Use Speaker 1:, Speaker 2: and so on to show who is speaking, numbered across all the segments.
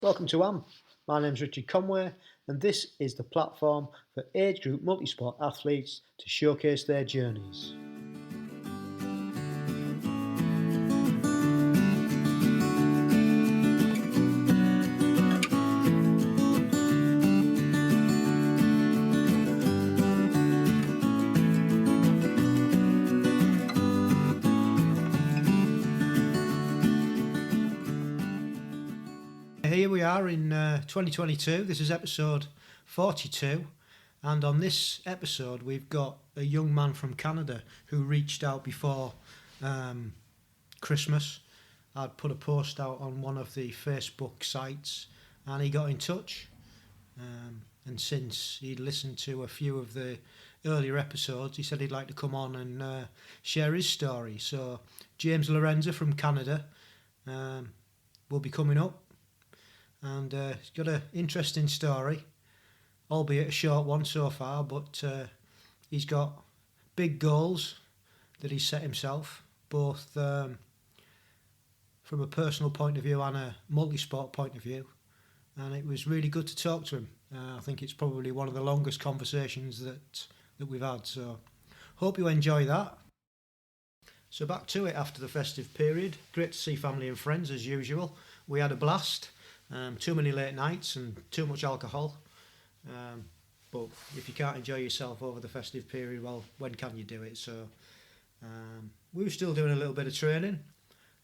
Speaker 1: Welcome to AM. My name's Richard Conway, and this is the platform for age group multisport athletes to showcase their journeys. Here we are in 2022. This is episode 42, and on this episode we've got a young man from Canada who reached out before Christmas. I'd put a post out on one of the Facebook sites and he got in touch, and since he'd listened to a few of the earlier episodes, he said he'd like to come on and share his story. So James Lorenzen from Canada will be coming up. And he's got an interesting story, albeit a short one so far, but he's got big goals that he's set himself, both from a personal point of view and a multi-sport point of view. And it was really good to talk to him. I think it's probably one of the longest conversations that we've had, so hope you enjoy that. So back to it after the festive period. Great to see family and friends as usual. We had a blast. Too many late nights and too much alcohol, but if you can't enjoy yourself over the festive period, well, when can you do it? So we were still doing a little bit of training.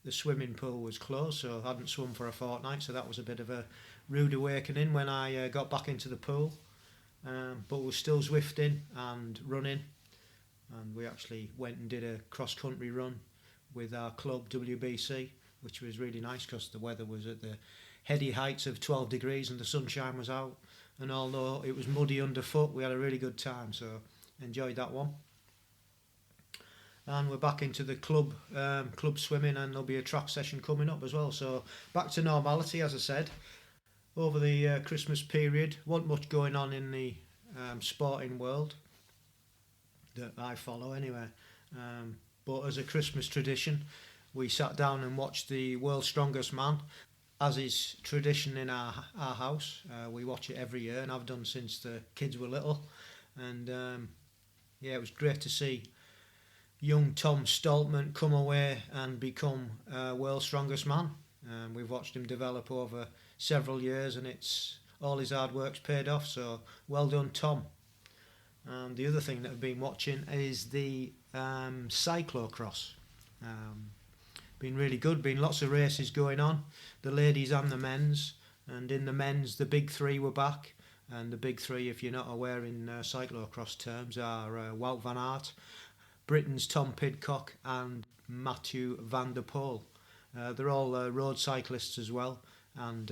Speaker 1: The swimming pool was closed, so I hadn't swum for a fortnight, so that was a bit of a rude awakening when I got back into the pool, but we were still Zwifting and running, and we actually went and did a cross-country run with our club WBC, which was really nice because the weather was at the heady heights of 12 degrees and the sunshine was out, and although it was muddy underfoot, we had a really good time, so enjoyed that one. And we're back into the club swimming, and there'll be a track session coming up as well, so back to normality. As I said, over the Christmas period wasn't much going on in the sporting world that I follow anyway, but as a Christmas tradition we sat down and watched the World's Strongest Man. As is tradition in our house, we watch it every year, and I've done since the kids were little. And it was great to see young Tom Stoltman come away and become world's strongest man. We've watched him develop over several years, and it's all his hard work's paid off. So well done, Tom. The other thing that I've been watching is the cyclocross. Been really good, been lots of races going on, the ladies and the men's, and in the men's the big three were back, and the big three, if you're not aware in cyclocross terms, are Wout van Aert, Britain's Tom Pidcock and Mathieu van der Poel. They're all road cyclists as well, and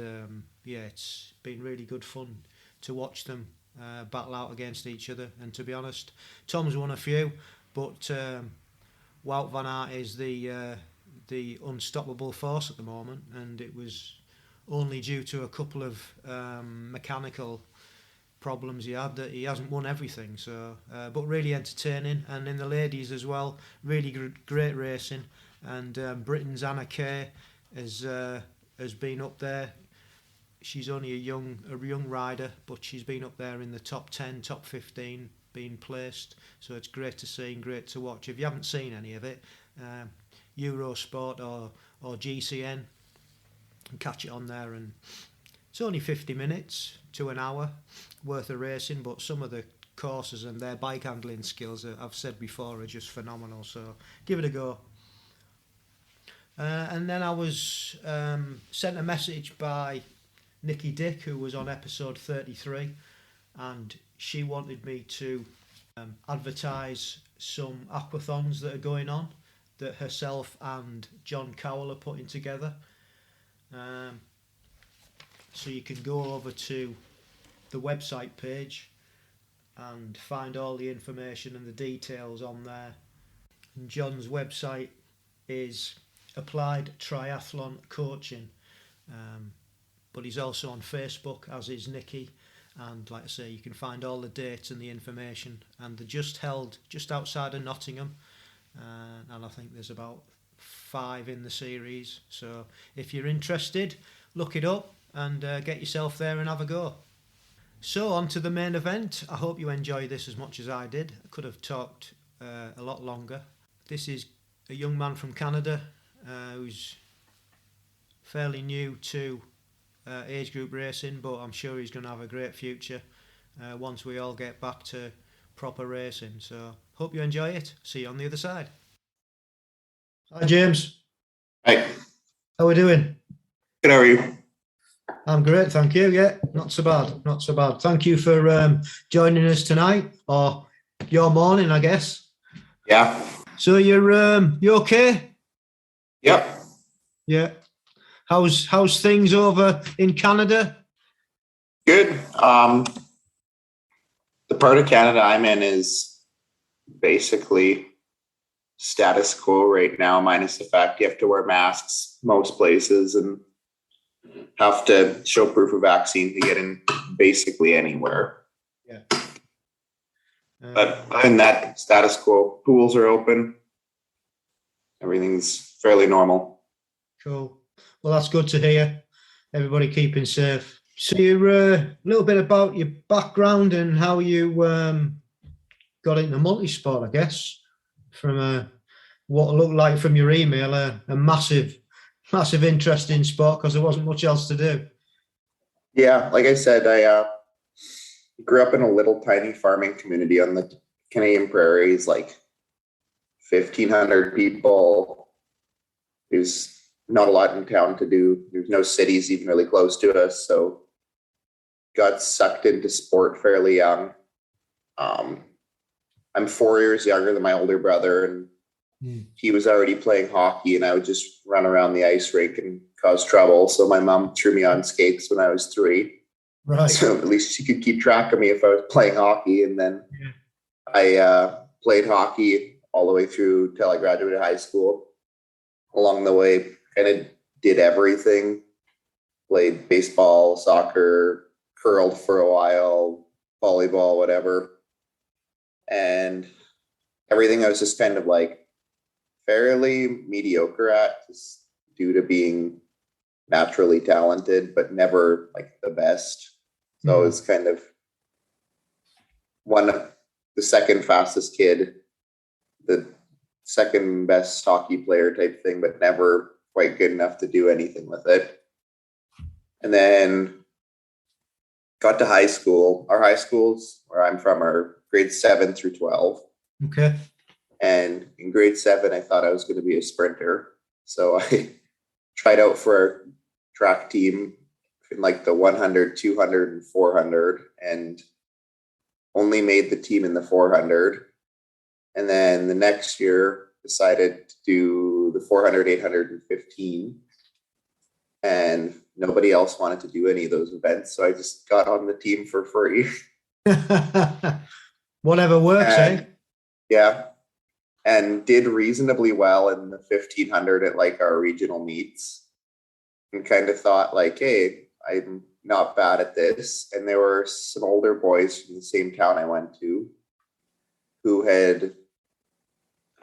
Speaker 1: it's been really good fun to watch them battle out against each other. And to be honest, Tom's won a few, but Wout van Aert is the unstoppable force at the moment, and it was only due to a couple of mechanical problems he had that he hasn't won everything. So but really entertaining, and in the ladies as well, really great racing, and Britain's Anna Kay has been up there. She's only a young rider, but she's been up there in the top 10, top 15, being placed, so it's great to see and great to watch. If you haven't seen any of it, Eurosport or GCN, and catch it on there, and it's only 50 minutes to an hour worth of racing, but some of the courses and their bike handling skills, I've said before, are just phenomenal, so give it a go. And then I was sent a message by Nikki Dick, who was on episode 33, and she wanted me to advertise some aquathons that are going on that herself and John Cowell are putting together. So you can go over to the website page and find all the information and the details on there. And John's website is Applied Triathlon Coaching, but he's also on Facebook, as is Nikki, and like I say, you can find all the dates and the information, and they're just held just outside of Nottingham, and I think there's about 5 in the series, so if you're interested, look it up. and get yourself there and have a go. So, on to the main event. I hope you enjoy this as much as I did. I could have talked a lot longer. This is a young man from Canada who's fairly new to age group racing, but I'm sure he's going to have a great future once we all get back to proper racing. So, hope you enjoy it. See you on the other side. Hi, James.
Speaker 2: Hey,
Speaker 1: How are we doing?
Speaker 2: good. How are you?
Speaker 1: I'm great, thank you. Yeah, not so bad, not so bad. Thank you for joining us tonight, or your morning, I guess.
Speaker 2: Yeah.
Speaker 1: So you okay?
Speaker 2: Yep.
Speaker 1: Yeah. How's things over in Canada?
Speaker 2: Good. The part of Canada I'm in is basically status quo right now, minus the fact you have to wear masks most places and have to show proof of vaccine to get in basically anywhere.
Speaker 1: Yeah.
Speaker 2: But other than that, status quo. Pools are open. Everything's fairly normal.
Speaker 1: Cool. Well, that's good to hear. Everybody keeping safe. So you're a little bit about your background and how you got into multi-sport, I guess, from what looked like from your email, a massive interest in sport because there wasn't much else to do.
Speaker 2: Yeah, like I said, I grew up in a little tiny farming community on the Canadian prairies, like 1,500 people. There's not a lot in town to do. There's no cities even really close to us. So got sucked into sport fairly young. I'm 4 years younger than my older brother, and he was already playing hockey, and I would just run around the ice rink and cause trouble. So my mom threw me on skates when I was 3.
Speaker 1: Right.
Speaker 2: So at least she could keep track of me if I was playing hockey. And then I played hockey all the way through till I graduated high school. Along the way, kind of did everything. Played baseball, soccer, curled for a while, volleyball, whatever. And everything I was just kind of like fairly mediocre at, just due to being naturally talented, but never like the best. So it's kind of the second fastest kid, the second best hockey player type thing, but never quite good enough to do anything with it. And then got to high school. Our high schools where I'm from are grades 7 through 12.
Speaker 1: Okay.
Speaker 2: And in grade 7, I thought I was going to be a sprinter. So I tried out for a track team in like the 100, 200, and 400, and only made the team in the 400. And then the next year decided to do the 400, 800, and 15. And nobody else wanted to do any of those events. So I just got on the team for free.
Speaker 1: Whatever works,
Speaker 2: eh? Yeah. And did reasonably well in the 1500 at like our regional meets, and kind of thought like, hey, I'm not bad at this. And there were some older boys from the same town I went to who had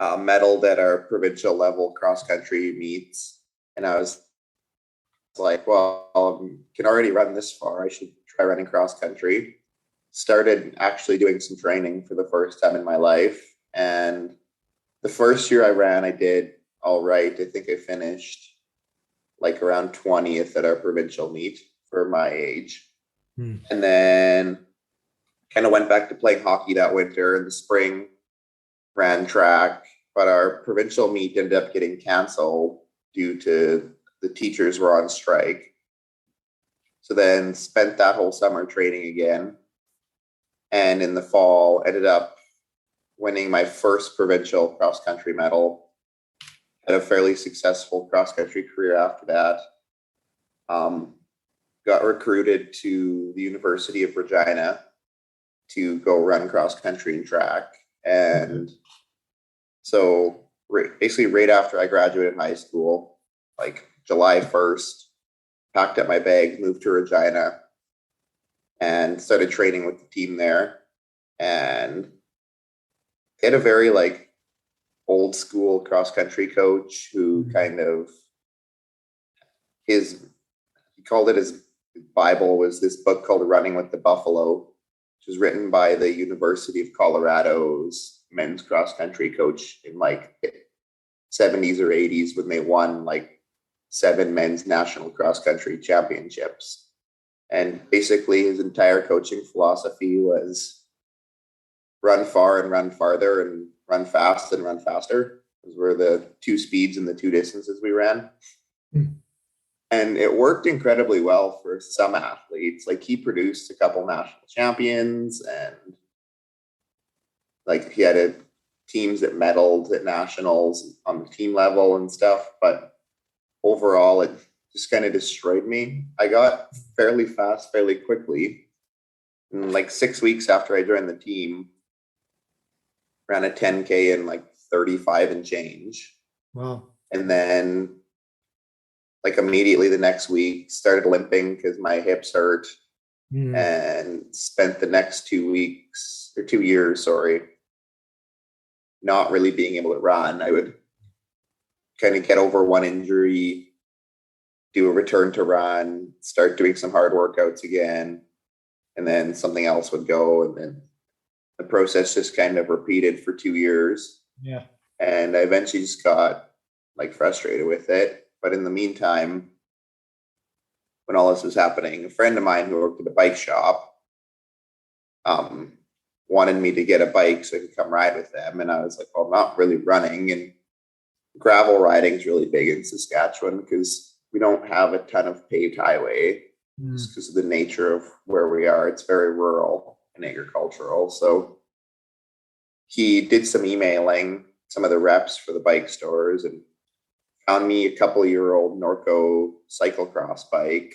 Speaker 2: medaled at our provincial level cross country meets. And I was like, well, I can already run this far. I should try running cross country. Started actually doing some training for the first time in my life. And the first year I ran, I did all right. I think I finished like around 20th at our provincial meet for my age. And then kind of went back to playing hockey that winter. In the spring, ran track, but our provincial meet ended up getting canceled due to the teachers were on strike. So then spent that whole summer training again. And in the fall, ended up winning my first provincial cross country medal. Had a fairly successful cross country career after that. Got recruited to the University of Regina to go run cross country and track. And so basically right after I graduated high school, like July 1st, packed up my bags, moved to Regina, and started training with the team there. And they had a very like old school cross country coach who kind of he called it his Bible was this book called Running with the Buffalo, which was written by the University of Colorado's men's cross country coach in like 70s or 80s when they won like 7 men's national cross country championships. And basically his entire coaching philosophy was run far and run farther and run fast and run faster. Those were the 2 speeds and the 2 distances we ran. And it worked incredibly well for some athletes. Like he produced a couple national champions and like he had teams that medaled at nationals on the team level and stuff. But overall, it just kind of destroyed me. I got fairly fast, fairly quickly. And like 6 weeks after I joined the team, ran a 10K in like 35 and change.
Speaker 1: Wow.
Speaker 2: And then like immediately the next week started limping because my hips hurt and spent the next 2 weeks or 2 years, not really being able to run. I would kind of get over one injury, do a return to run, start doing some hard workouts again, and then something else would go. And then the process just kind of repeated for 2 years.
Speaker 1: Yeah.
Speaker 2: And I eventually just got like frustrated with it. But in the meantime, when all this was happening, a friend of mine who worked at a bike shop wanted me to get a bike so I could come ride with them. And I was like, well, I'm not really running. And gravel riding is really big in Saskatchewan because we don't have a ton of paved highway just because of the nature of where we are. It's very rural and agricultural. So he did some emailing, some of the reps for the bike stores, and found me a couple-year-old Norco cyclocross bike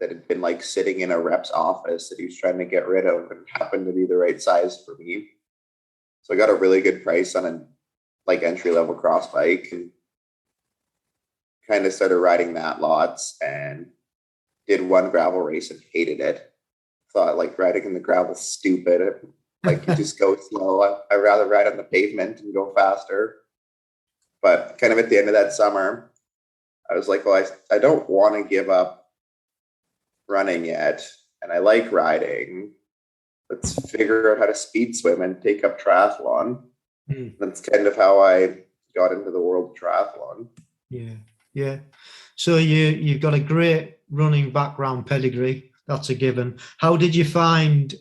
Speaker 2: that had been like sitting in a rep's office that he was trying to get rid of and happened to be the right size for me. So I got a really good price on a like entry-level cross bike and kind of started riding that lots and did one gravel race and hated it. Thought like riding in the gravel's stupid. Like you just go slow. I'd rather ride on the pavement and go faster. But kind of at the end of that summer, I was like, well, I don't want to give up running yet. And I like riding. Let's figure out how to speed swim and take up triathlon. That's kind of how I got into the world of triathlon.
Speaker 1: Yeah. So you've got a great running background pedigree. That's a given. How did you find,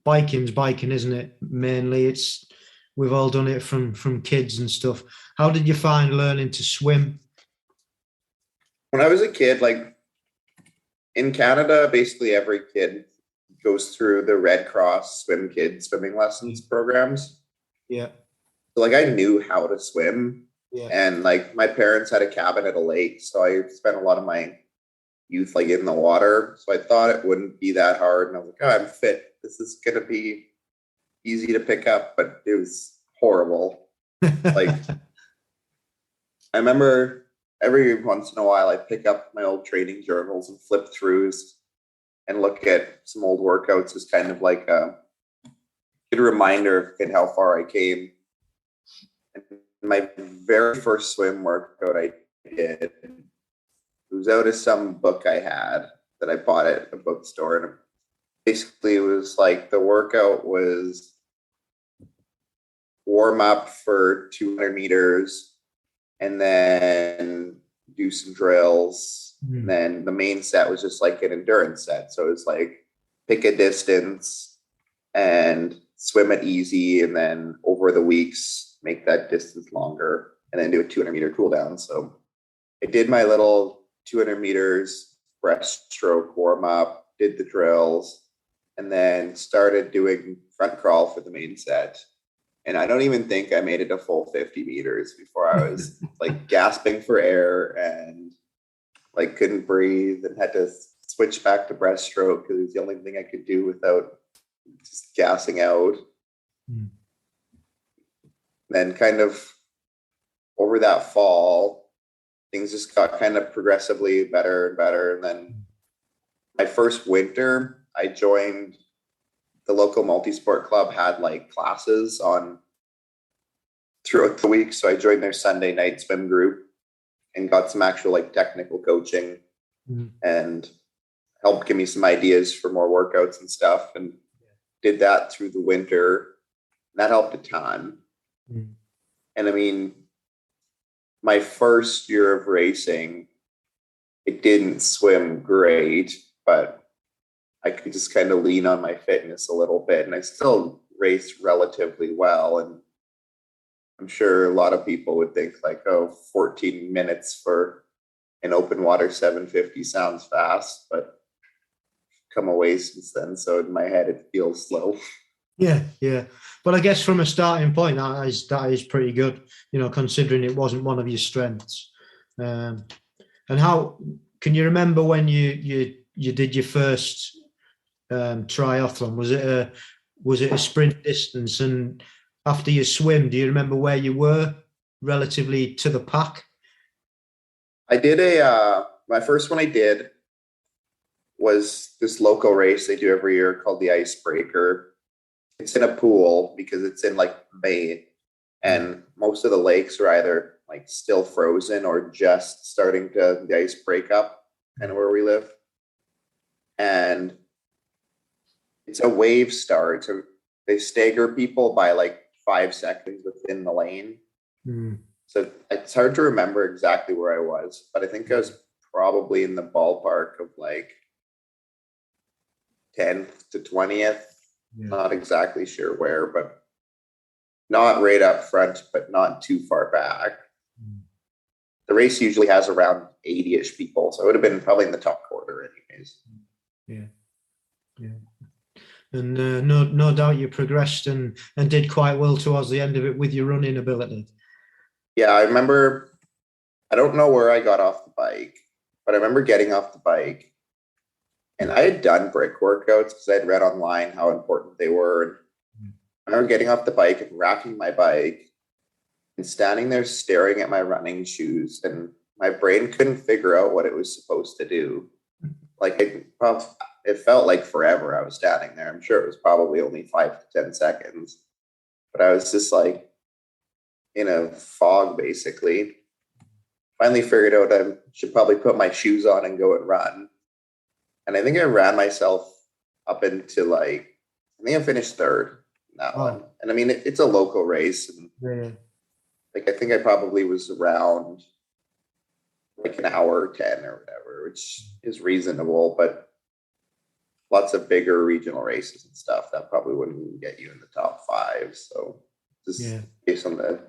Speaker 1: biking's biking, isn't it? Mainly we've all done it from kids and stuff. How did you find learning to swim?
Speaker 2: When I was a kid, like in Canada, basically every kid goes through the Red Cross Swim Kids swimming lessons programs.
Speaker 1: Yeah.
Speaker 2: So like I knew how to swim. Yeah. And like my parents had a cabin at a lake. So I spent a lot of my youth like in the water. So I thought it wouldn't be that hard. And I was like, oh, I'm fit. This is going to be easy to pick up, but it was horrible. Like I remember every once in a while I pick up my old training journals and flip throughs and look at some old workouts as kind of like a good reminder of how far I came. And my very first swim workout I did, it was out of some book I had that I bought at a bookstore. And basically it was like the workout was warm up for 200 meters and then do some drills. And then the main set was just like an endurance set. So it was like pick a distance and swim it easy. And then over the weeks, make that distance longer and then do a 200-meter cool down. So I did my little 200 meters breaststroke warm up, did the drills, and then started doing front crawl for the main set. And I don't even think I made it a full 50 meters before I was like gasping for air and like couldn't breathe and had to switch back to breaststroke because it was the only thing I could do without just gassing out. Then kind of over that fall, things just got kind of progressively better and better. And then my first winter, I joined the local multi-sport club, had like classes on throughout the week. So I joined their Sunday night swim group and got some actual like technical coaching and helped give me some ideas for more workouts and stuff, and did that through the winter. That helped a ton. And I mean, my first year of racing, it didn't swim great, but I could just kind of lean on my fitness a little bit, and I still raced relatively well. And I'm sure a lot of people would think like, oh, 14 minutes for an open water 750 sounds fast, but come away since then. So in my head, it feels slow.
Speaker 1: Yeah, yeah. But I guess from a starting point, that is pretty good, you know, considering it wasn't one of your strengths. And how can you remember when you did your first triathlon? Was it a sprint distance? And after you swim, do you remember where you were relatively to the pack?
Speaker 2: I did my first one I did was this local race they do every year called the Icebreaker. It's in a pool because it's in like May, and most of the lakes are either like still frozen or just starting to the ice break up, kind of where we live. And it's a wave start, so they stagger people by like 5 seconds within the lane. So it's hard to remember exactly where I was, but I think I was probably in the ballpark of like 10th to 20th. Not exactly sure where, but not right up front, but not too far back. The race usually has around 80-ish people, so it would have been probably in the top quarter anyways.
Speaker 1: Yeah. And no doubt you progressed and did quite well towards the end of it with your running ability.
Speaker 2: Yeah, I remember, I don't know where I got off the bike, but I remember getting off the bike, and I had done brick workouts because I had read online how important they were. And I remember getting off the bike and racking my bike and standing there staring at my running shoes, and my brain couldn't figure out what it was supposed to do. Like it felt like forever I was standing there. I'm sure it was probably only 5 to 10 seconds, but I was just like in a fog basically. Finally figured out I should probably put my shoes on and go and run. And I think I ran myself up into like, I think I finished third in that one. And I mean, it's a local race. And like, I think I probably was around like an hour 10 or whatever, which is reasonable, but lots of bigger regional races and stuff that probably wouldn't even get you in the top 5. So just based on the,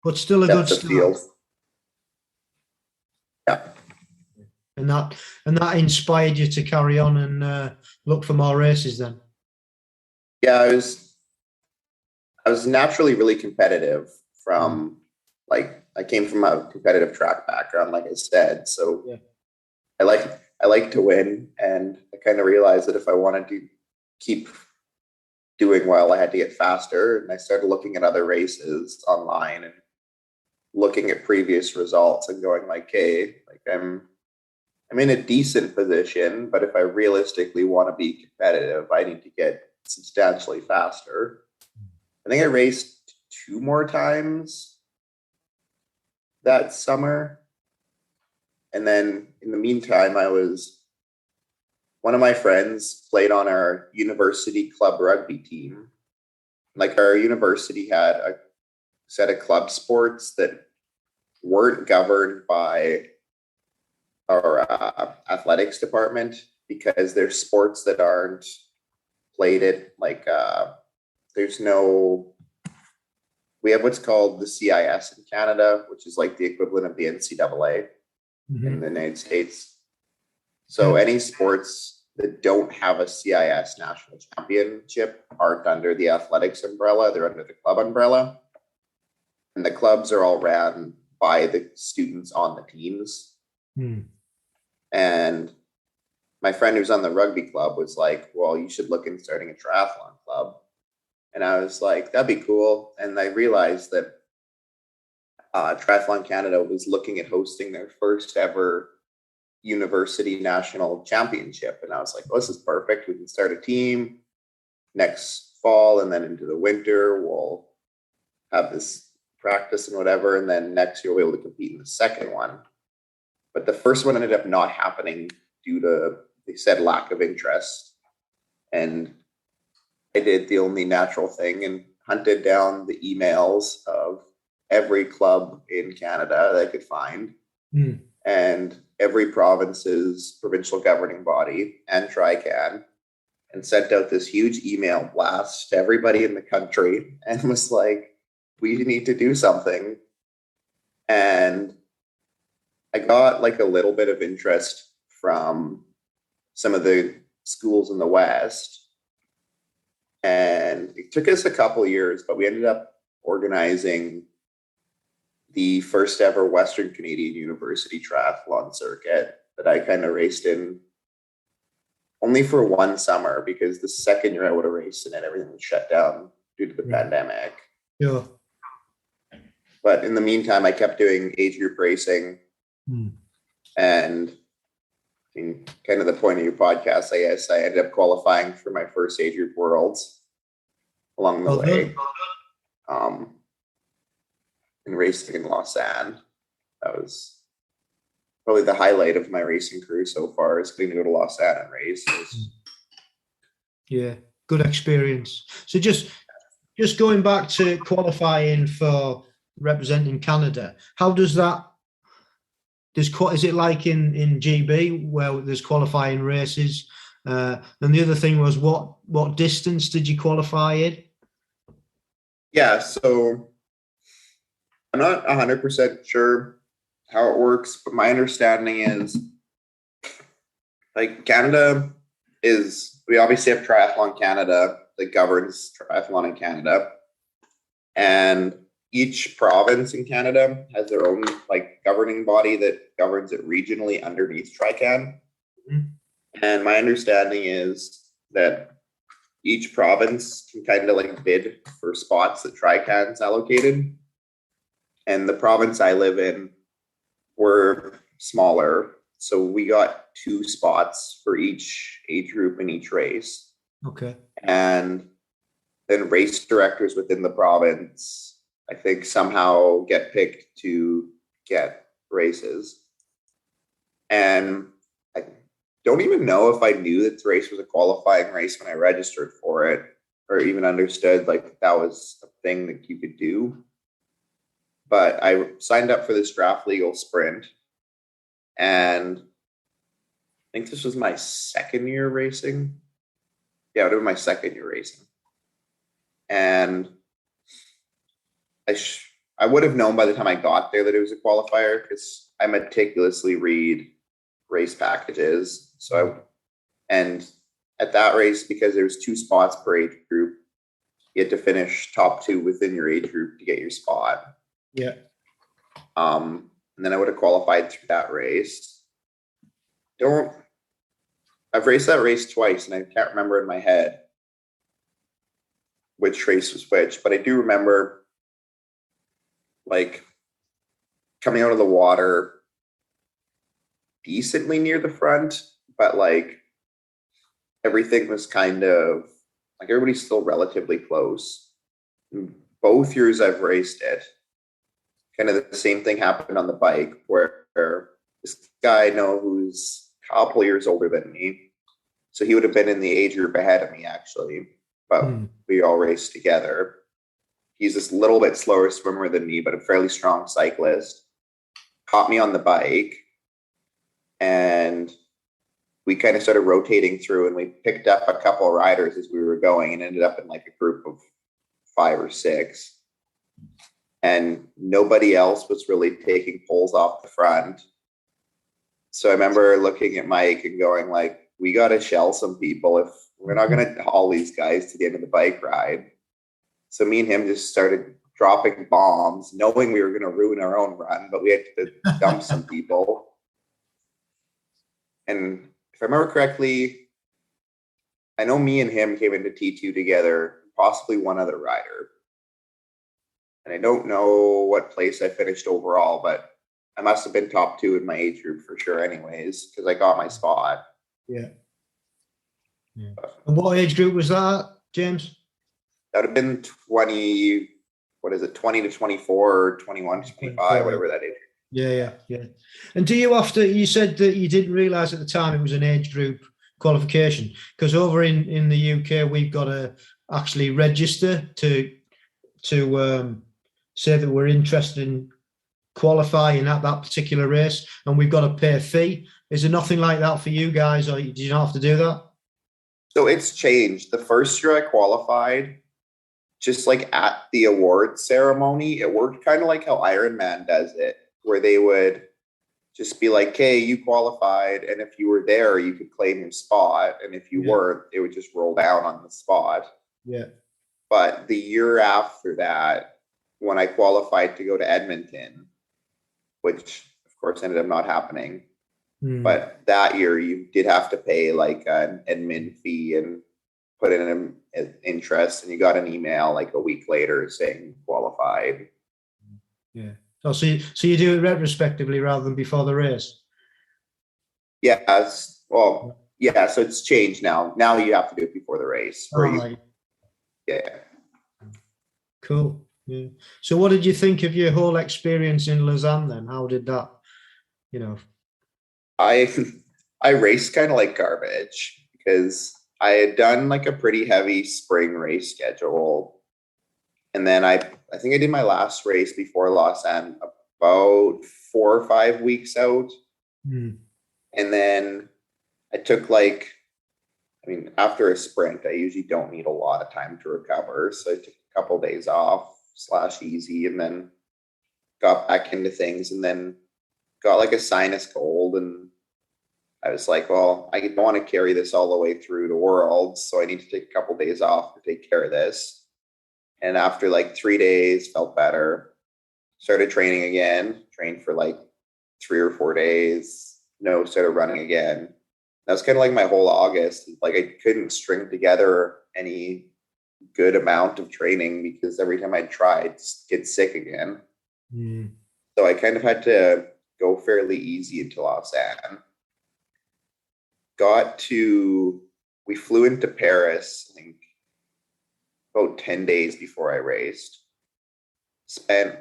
Speaker 1: but still a good start. Field.
Speaker 2: Yeah.
Speaker 1: And that inspired you to carry on and look for more races then?
Speaker 2: Yeah, I was naturally really competitive from like, I came from a competitive track background, like I said. So I like to win, and I kind of realized that if I wanted to keep doing well, I had to get faster. And I started looking at other races online and looking at previous results and going like, hey, like I'm in a decent position, but if I realistically want to be competitive, I need to get substantially faster. I think I raced 2 more times that summer. And then in the meantime, one of my friends played on our university club rugby team. Like our university had a set of club sports that weren't governed by our athletics department because they're sports that aren't played at like we have what's called the CIS in Canada, which is like the equivalent of the NCAA in the United States. So any sports that don't have a CIS national championship aren't under the athletics umbrella, they're under the club umbrella. And the clubs are all ran by the students on the teams. And my friend who's on the rugby club was like, well, you should look into starting a triathlon club. And I was like, that'd be cool. And I realized that Triathlon Canada was looking at hosting their first ever university national championship. And I was like, well, this is perfect. We can start a team next fall, and then into the winter, we'll have this practice and whatever. And then next year, we'll be able to compete in the second one. But the first one ended up not happening due to, they said, lack of interest. And I did the only natural thing and hunted down the emails of every club in Canada that I could find, and every province's provincial governing body and Trican, and sent out this huge email blast to everybody in the country and was like, we need to do something. And I got like a little bit of interest from some of the schools in the West. And it took us a couple of years, but we ended up organizing the first ever Western Canadian University triathlon circuit that I kind of raced in only for one summer, because the second year I would have raced in it, everything was shut down due to the pandemic.
Speaker 1: Yeah.
Speaker 2: But in the meantime, I kept doing age group racing. And I mean, kind of the point of your podcast, I guess, I ended up qualifying for my first age group worlds along the way. And racing in Lausanne. That was probably the highlight of my racing career so far, is getting to go to Lausanne and race.
Speaker 1: Yeah, good experience. So just going back to qualifying for representing Canada, how does that, is it like in GB where there's qualifying races? And the other thing was, what distance did you qualify in?
Speaker 2: Yeah, so I'm not 100% sure how it works, but my understanding is, like, Canada is, we obviously have Triathlon Canada that governs triathlon in Canada, and each province in Canada has their own like governing body that governs it regionally underneath Trican. And my understanding is that each province can kind of like bid for spots that Trican's allocated. And the province I live in, we're smaller, so we got 2 spots for each age group in each race.
Speaker 1: Okay.
Speaker 2: And then race directors within the province, I think, somehow get picked to get races. And I don't even know if I knew that the race was a qualifying race when I registered for it, or even understood like that was a thing that you could do. But I signed up for this draft legal sprint, and I think this was my second year racing. Yeah, it would have been my second year racing. And I would have known by the time I got there that it was a qualifier, because I meticulously read race packages. And at that race, because there was 2 spots per age group, you had to finish top 2 within your age group to get your spot.
Speaker 1: Yeah.
Speaker 2: And then I would have qualified through that race. I've raced that race twice, and I can't remember in my head which race was which, but I do remember like coming out of the water decently near the front, but like everything was kind of like, everybody's still relatively close. Both years I've raced it, kind of the same thing happened on the bike, where this guy I know who's a couple years older than me, so he would have been in the age group ahead of me actually, but we all raced together. He's this little bit slower swimmer than me, but a fairly strong cyclist. Caught me on the bike, and we kind of started rotating through, and we picked up a couple of riders as we were going, and ended up in like a group of 5 or 6. And nobody else was really taking poles off the front. So I remember looking at Mike and going like, we got to shell some people if we're not going to haul these guys to the end of the bike ride. So me and him just started dropping bombs, knowing we were going to ruin our own run, but we had to dump some people. And if I remember correctly, I know me and him came into T2 together, possibly one other rider. And I don't know what place I finished overall, but I must have been top 2 in my age group for sure anyways, because I got my spot.
Speaker 1: Yeah. And what age group was that, James?
Speaker 2: That would have been 20 to 24, or 21 to 25, whatever that age.
Speaker 1: Yeah. And do you after you said that you didn't realise at the time it was an age group qualification? Because over in the UK we've got to actually register to say that we're interested in qualifying at that particular race, and we've got to pay a fee. Is there nothing like that for you guys, or do you not have to do that?
Speaker 2: So it's changed. The first year I qualified, just like at the award ceremony, it worked kind of like how Ironman does it, where they would just be like, hey, you qualified. And if you were there, you could claim your spot. And if you weren't, it would just roll down on the spot.
Speaker 1: Yeah.
Speaker 2: But the year after that, when I qualified to go to Edmonton, which of course ended up not happening, but that year you did have to pay like an admin fee and put in an interest, and you got an email like a week later saying qualified.
Speaker 1: Yeah. Oh, so you do it retrospectively rather than before the race?
Speaker 2: Yes. Well, yeah. So it's changed now. Now you have to do it before the race.
Speaker 1: Right.
Speaker 2: Yeah.
Speaker 1: Cool. Yeah. So what did you think of your whole experience in Lausanne then? How did that, you know?
Speaker 2: I raced kind of like garbage because I had done like a pretty heavy spring race schedule. And then I think I did my last race before Lausanne about 4 or 5 weeks out. And then I took after a sprint, I usually don't need a lot of time to recover. So I took a couple of days off / easy, and then got back into things, and then got like a sinus cold. And I was like, well, I don't want to carry this all the way through the world. So I need to take a couple of days off to take care of this. And after like 3 days, felt better. Started training again, trained for like 3 or 4 days. No, started running again. That was kind of like my whole August. Like I couldn't string together any good amount of training because every time I tried, get sick again. So I kind of had to go fairly easy into Lausanne. We flew into Paris, I think, about 10 days before I raced. Spent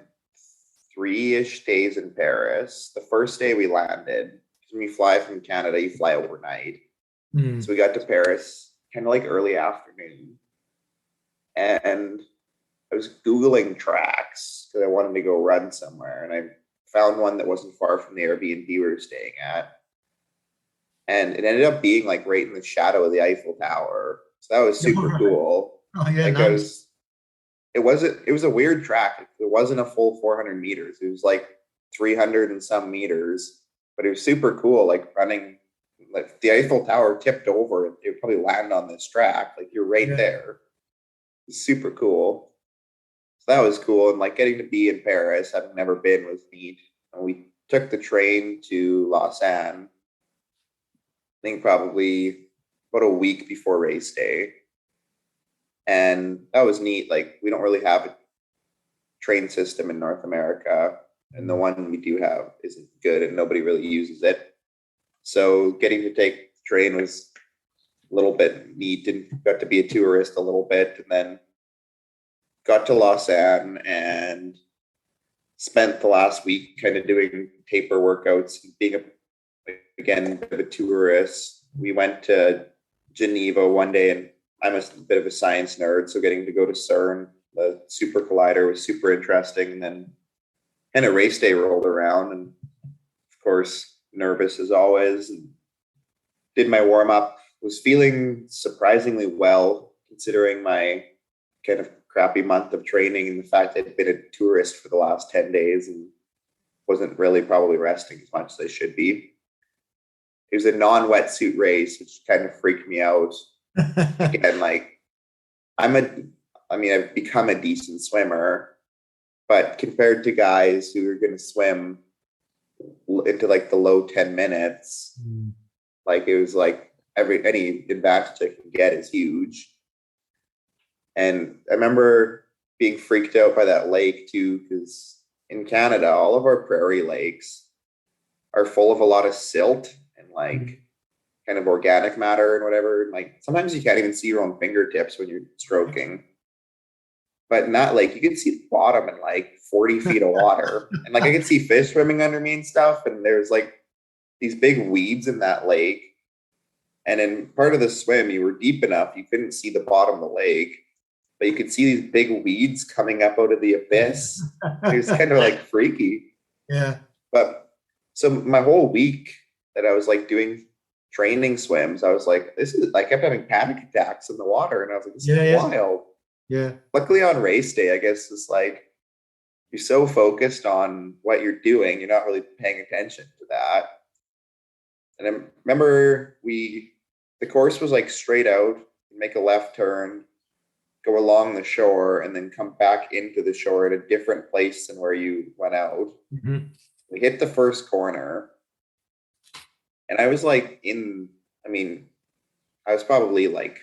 Speaker 2: 3-ish days in Paris. The first day we landed, when you fly from Canada, you fly overnight. So we got to Paris kind of like early afternoon. And I was Googling tracks because I wanted to go run somewhere. And I found one that wasn't far from the Airbnb we were staying at. And it ended up being like right in the shadow of the Eiffel Tower. So that was super cool.
Speaker 1: Oh, yeah,
Speaker 2: like
Speaker 1: nice.
Speaker 2: it was a weird track. It wasn't a full 400 meters. It was like 300 and some meters, but it was super cool. Like running, like the Eiffel Tower tipped over, it would probably land on this track. Like you're right there. It's super cool. So that was cool. And like getting to be in Paris, having never been, was neat. And we took the train to Lausanne, I think probably about a week before race day. And that was neat. Like we don't really have a train system in North America, and the one we do have isn't good and nobody really uses it. So getting to take the train was a little bit neat, and got to be a tourist a little bit, and then got to Lausanne and spent the last week kind of doing taper workouts, being a bit of a tourist. We went to Geneva one day, and I'm a bit of a science nerd, so getting to go to CERN, the super collider, was super interesting. And then kind of race day rolled around, and of course nervous as always, and did my warm up. Was feeling surprisingly well considering my kind of crappy month of training and the fact I'd been a tourist for the last 10 days and wasn't really probably resting as much as I should be. It was a non-wetsuit race, which kind of freaked me out. Again, like I've become a decent swimmer, but compared to guys who are going to swim into like the low 10 minutes, like it was like any advantage I can get is huge. And I remember being freaked out by that lake too, because in Canada, all of our prairie lakes are full of a lot of silt and like kind of organic matter and whatever. Like sometimes you can't even see your own fingertips when you're stroking. but not like, you could see the bottom in like 40 feet of water. And like I could see fish swimming under me and stuff. And there's like these big weeds in that lake. And in part of the swim, you were deep enough, you couldn't see the bottom of the lake, but you could see these big weeds coming up out of the abyss. It was kind of like freaky.
Speaker 1: Yeah.
Speaker 2: But so my whole week that I was like doing training swims, I was like, I kept having panic attacks in the water. And I was like, this is wild.
Speaker 1: Yeah.
Speaker 2: Luckily on race day, I guess it's like, you're so focused on what you're doing, you're not really paying attention to that. And I remember the course was like straight out, make a left turn, go along the shore, and then come back into the shore at a different place than where you went out.
Speaker 1: Mm-hmm.
Speaker 2: We hit the first corner, and I was like I was probably like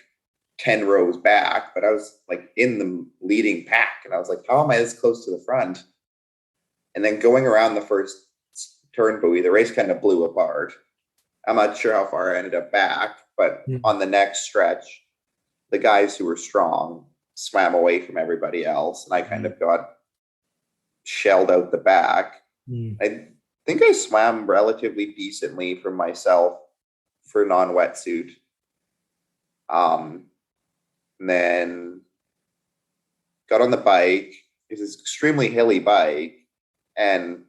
Speaker 2: 10 rows back, but I was like in the leading pack, and I was like, how am I this close to the front? And then going around the first turn buoy, the race kind of blew apart. I'm not sure how far I ended up back, but on the next stretch, the guys who were strong swam away from everybody else, and I kind of got shelled out the back. I think I swam relatively decently for myself for non-wetsuit. And then got on the bike. It's this extremely hilly bike, and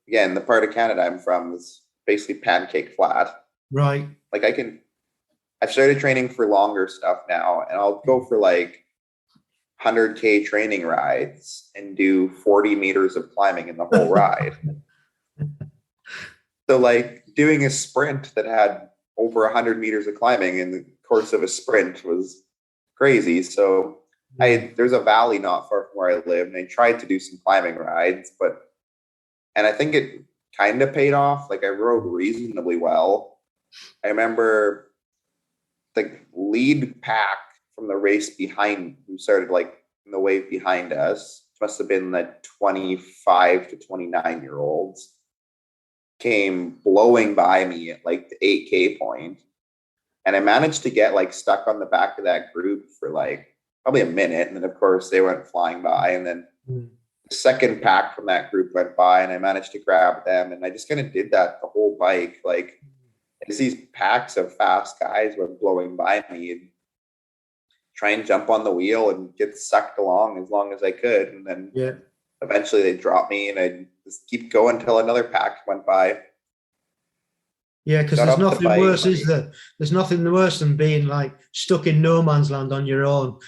Speaker 2: again, the part of Canada I'm from is basically pancake flat.
Speaker 1: Right.
Speaker 2: Like I've started training for longer stuff now, and I'll go for like 100K training rides and do 40 meters of climbing in the whole ride. So like doing a sprint that had over 100 meters of climbing in the course of a sprint was crazy. So there's a valley not far from where I live, and I tried to do some climbing rides, and I think it kind of paid off. Like I rode reasonably well. I remember the lead pack from the race behind, who started like in the wave behind us, must have been the 25 to 29-year-olds, came blowing by me at like the 8K point. And I managed to get like stuck on the back of that group for like probably a minute. And then of course they went flying by. And then the second pack from that group went by, and I managed to grab them. And I just kind of did that the whole bike. Like as these packs of fast guys went blowing by me, and try and jump on the wheel and get sucked along as long as I could. And then eventually they dropped me, and I'd just keep going until another pack went by.
Speaker 1: Yeah, because there's nothing worse, is there? There's nothing worse than being like stuck in no man's land on your own.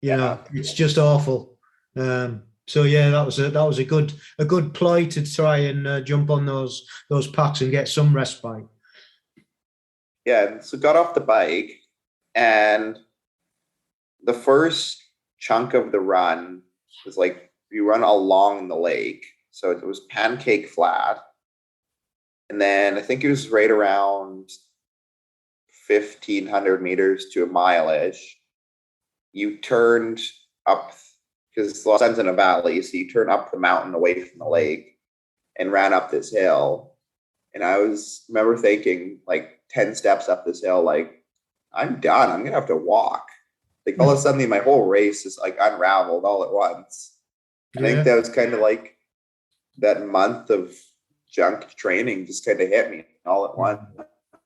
Speaker 1: You know, it's just awful. So yeah, that was a good ploy to try and jump on those packs and get some respite.
Speaker 2: Yeah, so got off the bike, and the first chunk of the run was like you run along the lake, so it was pancake flat. And then I think it was right around 1,500 meters to a mile-ish. You turned up, because Los Angeles in a valley, so you turn up the mountain away from the lake and ran up this hill. And I remember thinking like 10 steps up this hill, like, I'm done. I'm going to have to walk. Like all of a sudden my whole race is like unraveled all at once. I think that was kind of like that month of junk training just kind of hit me all at once.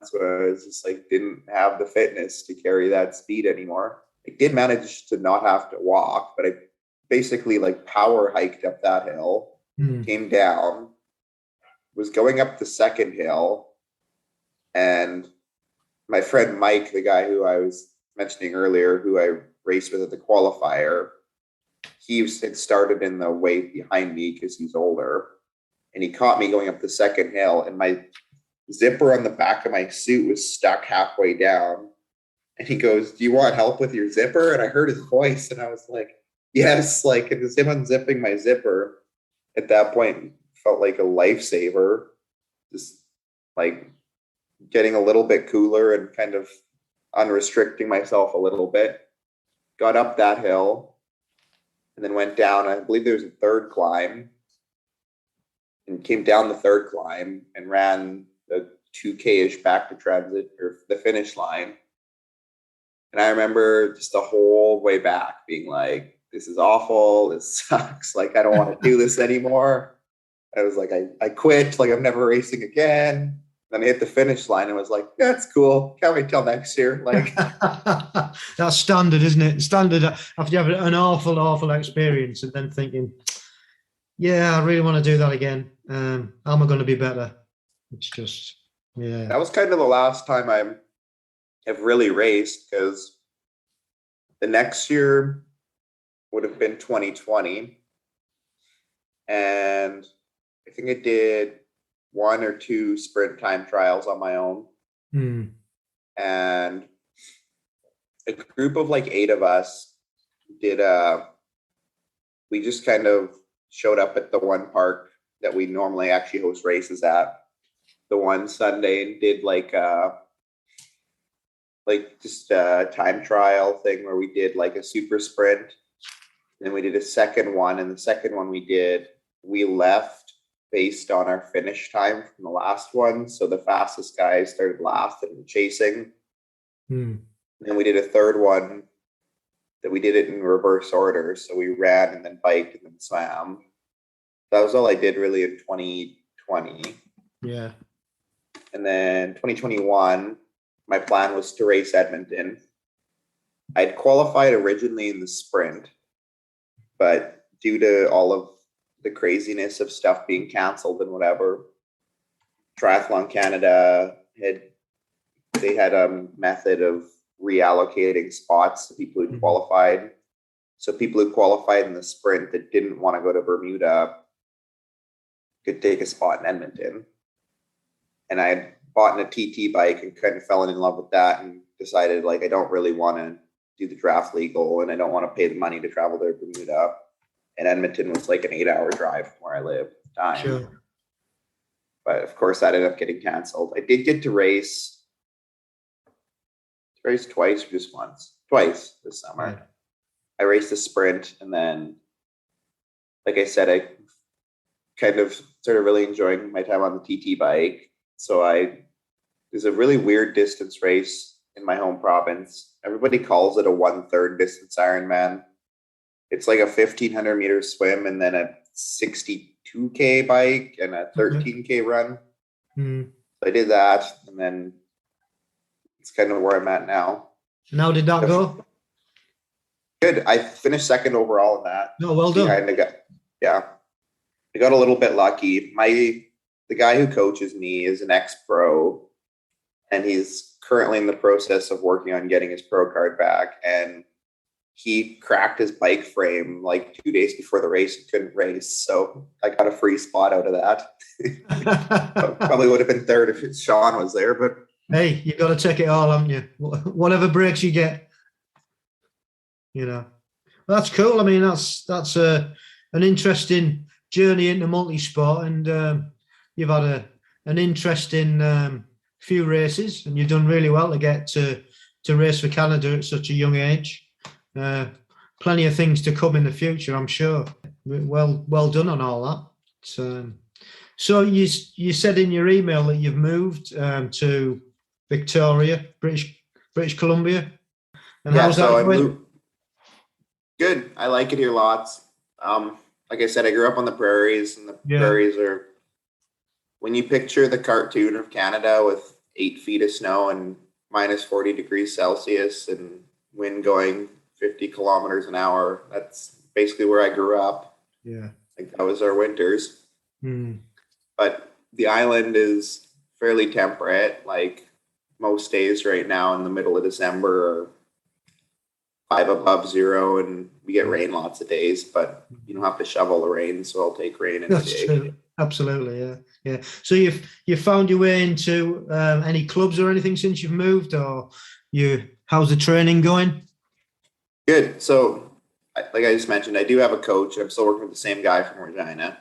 Speaker 2: So I was just like, didn't have the fitness to carry that speed anymore. I did manage to not have to walk, but I basically like power hiked up that hill, came down, was going up the second hill, and my friend Mike, the guy who I was mentioning earlier, who I raced with at the qualifier, he had started in the wave behind me because he's older. And he caught me going up the second hill, and my zipper on the back of my suit was stuck halfway down. And he goes, "Do you want help with your zipper?" And I heard his voice, and I was like, yes. Like, it was him unzipping my zipper. At that point, felt like a lifesaver. Just like getting a little bit cooler and kind of unrestricting myself a little bit. Got up that hill and then went down. I believe there was a third climb, and came down the third climb and ran the 2K-ish back to transit or the finish line. And I remember just the whole way back being like, this is awful. This sucks. Like, I don't want to do this anymore. I was like, I quit. Like, I'm never racing again. Then I hit the finish line and was like, that's cool. Can't wait till next year. Like,
Speaker 1: that's standard, isn't it? Standard after you have an awful experience and then thinking, yeah, I really want to do that again. How am I going to be better? It's just, yeah.
Speaker 2: That was kind of the last time I have really raced, because the next year would have been 2020. And I think I did 1 or 2 sprint time trials on my own. And a group of like 8 of us did we just kind of showed up at the one park that we normally actually host races at the one Sunday and did like just a time trial thing where we did like a super sprint. Then we did a second one, and the second one we left based on our finish time from the last one. So the fastest guys started last and chasing. Then we did a third one that we did it in reverse order. So we ran and then biked and then swam. That was all I did really in 2020.
Speaker 1: Yeah.
Speaker 2: And then 2021, my plan was to race Edmonton. I'd qualified originally in the sprint, but due to all of the craziness of stuff being canceled and whatever, Triathlon Canada had a method of reallocating spots to people who qualified. So people who qualified in the sprint that didn't want to go to Bermuda could take a spot in Edmonton. And I had bought a TT bike and kind of fell in love with that and decided like I don't really want to do the draft legal and I don't want to pay the money to travel to Bermuda. And Edmonton was like an 8-hour drive from where I live at the time.
Speaker 1: Sure.
Speaker 2: But of course that ended up getting canceled. I did get to race twice or just once? Twice this summer. Yeah. I raced a sprint, and then, like I said, I kind of started really enjoying my time on the TT bike. So there's a really weird distance race in my home province. Everybody calls it a 1/3 distance Ironman. It's like a 1,500 meter swim and then a 62K bike and a 13K run. So I did that, and then it's kind of where I'm at now.
Speaker 1: And how did that go?
Speaker 2: Good. I finished second overall in that.
Speaker 1: No, well done.
Speaker 2: I got a little bit lucky. The guy who coaches me is an ex-pro, and he's currently in the process of working on getting his pro card back. And he cracked his bike frame like 2 days before the race and couldn't race. So I got a free spot out of that. Probably would have been third if Sean was there, but
Speaker 1: hey, you've got to take it all, haven't you? Whatever breaks you get, you know. Well, that's cool. I mean, that's an interesting journey into multi-sport, and you've had an interesting few races, and you've done really well to get to race for Canada at such a young age. Plenty of things to come in the future, I'm sure. Well done on all that. So you said in your email that you've moved to Victoria, British Columbia. And how's that going?
Speaker 2: Good. I like it here lots. Like I said, I grew up on the prairies, and the prairies are, when you picture the cartoon of Canada with 8 feet of snow and minus 40 degrees Celsius and wind going 50 kilometers an hour, that's basically where I grew up. Yeah. Like that was our winters. But the island is fairly temperate. Like most days right now in the middle of December are 5 above zero, and we get rain lots of days, but you don't have to shovel the rain, so I'll take rain any day.
Speaker 1: True. Absolutely, yeah. So you've found your way into any clubs or anything since you've moved, or how's the training going?
Speaker 2: Good. So, like I just mentioned, I do have a coach. I'm still working with the same guy from Regina.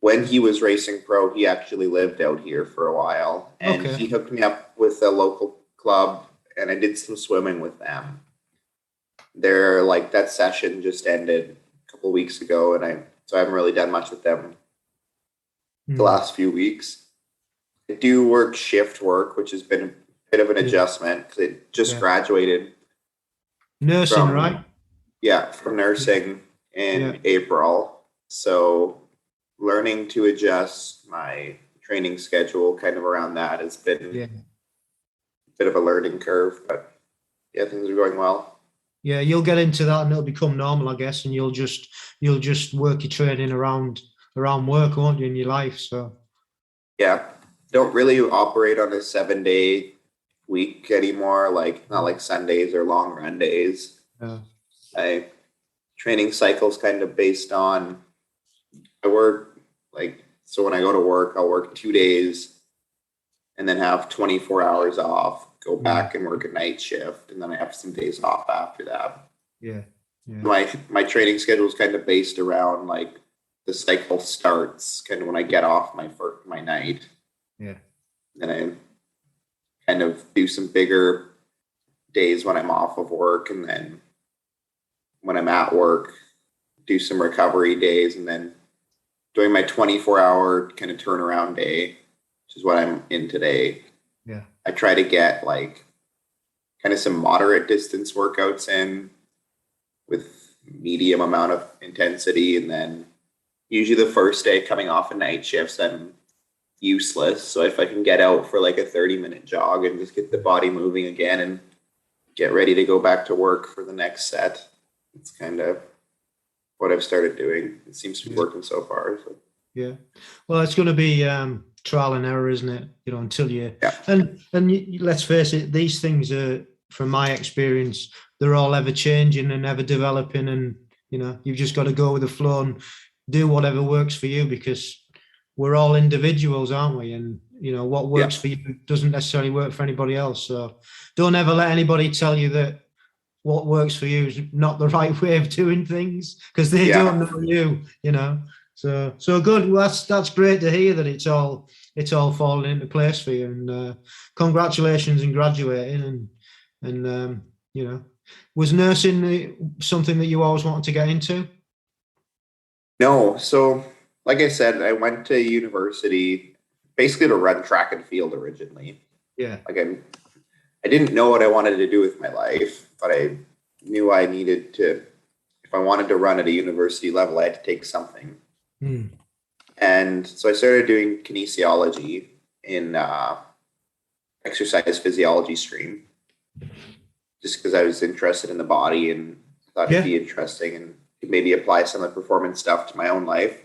Speaker 2: When he was racing pro, he actually lived out here for a while, and he hooked me up with a local club, and I did some swimming with them. That session just ended a couple of weeks ago, and so I haven't really done much with them the last few weeks. I do work shift work, which has been a bit of an adjustment because I just graduated.
Speaker 1: Nursing, right?
Speaker 2: Yeah, for nursing in
Speaker 1: Yeah.
Speaker 2: April. So learning to adjust my training schedule kind of around that has been
Speaker 1: Yeah.
Speaker 2: a bit of a learning curve, but yeah, things are going well.
Speaker 1: Yeah, you'll get into that and it'll become normal, I guess, and you'll just work your training around work, won't you, in your life? So
Speaker 2: Yeah, don't really operate on a 7 day week anymore, like not like Sundays or long run days.
Speaker 1: yeah,
Speaker 2: I training cycles kind of based on I work like so when I go to work, I'll work 2 days and then have 24 hours off, go
Speaker 1: yeah,
Speaker 2: back and work a night shift, and then I have some days off after that.
Speaker 1: yeah, yeah,
Speaker 2: My training schedule is kind of based around like the cycle starts kind of when I get off my night.
Speaker 1: yeah,
Speaker 2: Then I kind of do some bigger days when I'm off of work, and then when I'm at work, do some recovery days, and then doing my 24-hour kind of turnaround day, which is what I'm in today.
Speaker 1: yeah,
Speaker 2: I try to get like kind of some moderate distance workouts in with medium amount of intensity, and then usually the first day coming off a night shifts, I'm useless. So if I can get out for like a 30-minute jog and just get the body moving again and get ready to go back to work for the next set, it's kind of what I've started doing. It seems to be
Speaker 1: yeah,
Speaker 2: working so far. So.
Speaker 1: yeah. Well, it's going to be trial and error, isn't it? You know, until you
Speaker 2: Yeah.
Speaker 1: let's face it, these things are, from my experience, they're all ever changing and ever developing, and you know, you've just got to go with the flow and do whatever works for you, because we're all individuals, aren't we? And you know, what
Speaker 2: Yeah.
Speaker 1: works for you doesn't necessarily work for anybody else. So don't ever let anybody tell you that what works for you is not the right way of doing things, because they don't
Speaker 2: Yeah.
Speaker 1: know you, you know. So good. Well, that's great to hear that it's all falling into place for you, and congratulations in graduating, and you know, was nursing something that you always wanted to get into?
Speaker 2: No. So, like I said, I went to university basically to run track and field originally.
Speaker 1: Yeah.
Speaker 2: Like I didn't know what I wanted to do with my life, but I knew I needed to, if I wanted to run at a university level, I had to take something.
Speaker 1: Mm.
Speaker 2: And so I started doing kinesiology in exercise physiology stream, just because I was interested in the body and thought it'd
Speaker 1: Yeah.
Speaker 2: be interesting and could maybe apply some of the performance stuff to my own life.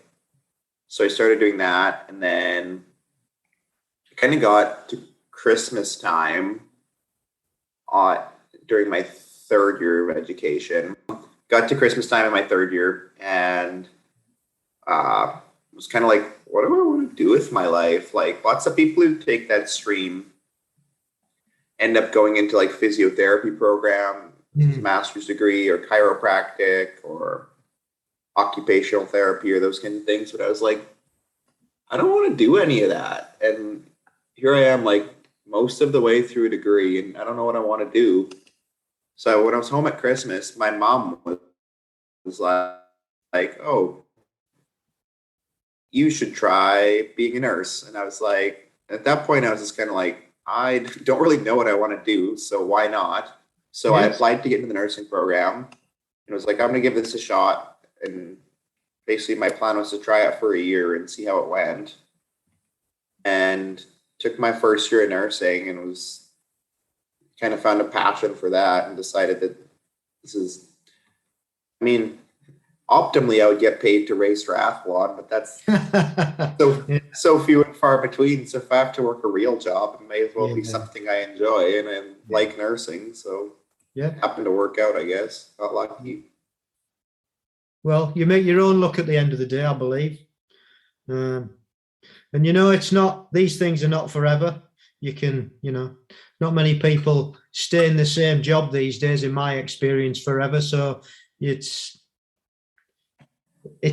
Speaker 2: So I started doing that, and then I kind of got to Christmas time during my third year of education. Got to Christmas time in my third year, and was kind of like, what do I want to do with my life? Like lots of people who take that stream end up going into like physiotherapy program, master's degree, or chiropractic, or occupational therapy, or those kind of things. But I was like, I don't want to do any of that. And here I am, like most of the way through a degree, and I don't know what I want to do. So when I was home at Christmas, my mom was like, oh, you should try being a nurse. And I was like, at that point, I was just kind of like, I don't really know what I want to do, so why not? So I
Speaker 1: Yes.
Speaker 2: applied to get into the nursing program, and was like, I'm going to give this a shot. And basically, my plan was to try it for a year and see how it went. And took my first year of nursing and was kind of found a passion for that and decided that this is, I mean, optimally, I would get paid to race triathlon, but that's
Speaker 1: Yeah.
Speaker 2: so few and far between. So if I have to work a real job, it may as well be
Speaker 1: Yeah.
Speaker 2: something I enjoy, and I
Speaker 1: Yeah.
Speaker 2: like nursing. So
Speaker 1: Yeah.
Speaker 2: it happened to work out, I guess. Got lucky.
Speaker 1: Well, you make your own luck at the end of the day, I believe. Um, and you know, it's not, these things are not forever. You can, you know, not many people stay in the same job these days, in my experience, forever. So it's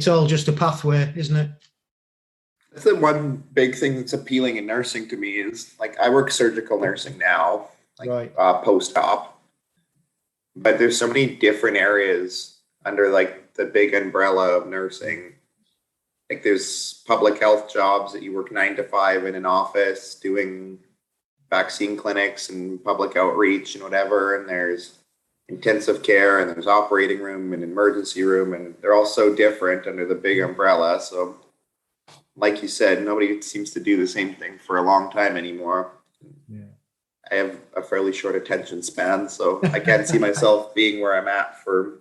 Speaker 1: all just a pathway, isn't it?
Speaker 2: That's the one big thing that's appealing in nursing to me is like I work surgical nursing now, like
Speaker 1: Right.
Speaker 2: post-op, but there's so many different areas under like the big umbrella of nursing. Like there's public health jobs that you work 9 to 5 in an office doing vaccine clinics and public outreach and whatever. And there's intensive care, and there's operating room and emergency room, and they're all so different under the big umbrella. So like you said, nobody seems to do the same thing for a long time anymore.
Speaker 1: Yeah.
Speaker 2: I have a fairly short attention span, so I can't see myself being where I'm at for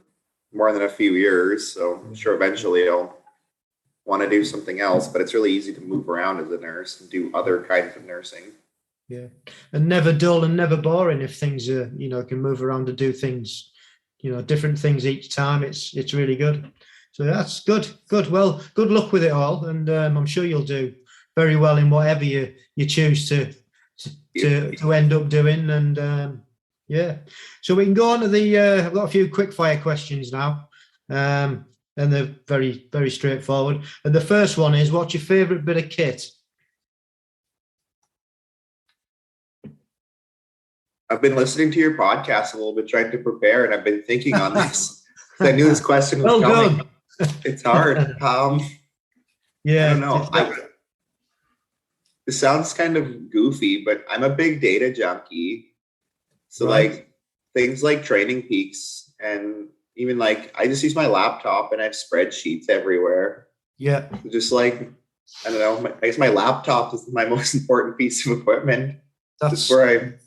Speaker 2: more than a few years. So I'm sure eventually I'll want to do something else, but it's really easy to move around as a nurse and do other kinds of nursing.
Speaker 1: Yeah, and never dull and never boring if things are, can move around and do things, different things each time. It's really good. So that's good. Well, good luck with it all, and I'm sure you'll do very well in whatever you choose to end up doing. And yeah, so we can go on to the. I've got a few quick fire questions now, and they're very, very straightforward. And the first one is, what's your favourite bit of kit?
Speaker 2: I've been listening to your podcast a little bit, trying to prepare, and I've been thinking on this. I knew this question was coming.
Speaker 1: Done.
Speaker 2: It's hard.
Speaker 1: Yeah,
Speaker 2: I don't know. It sounds kind of goofy, but I'm a big data junkie. So like things like Training Peaks, and even like I just use my laptop and I have spreadsheets everywhere.
Speaker 1: Yeah.
Speaker 2: Just like, I don't know, I guess my laptop is my most important piece of equipment. That's where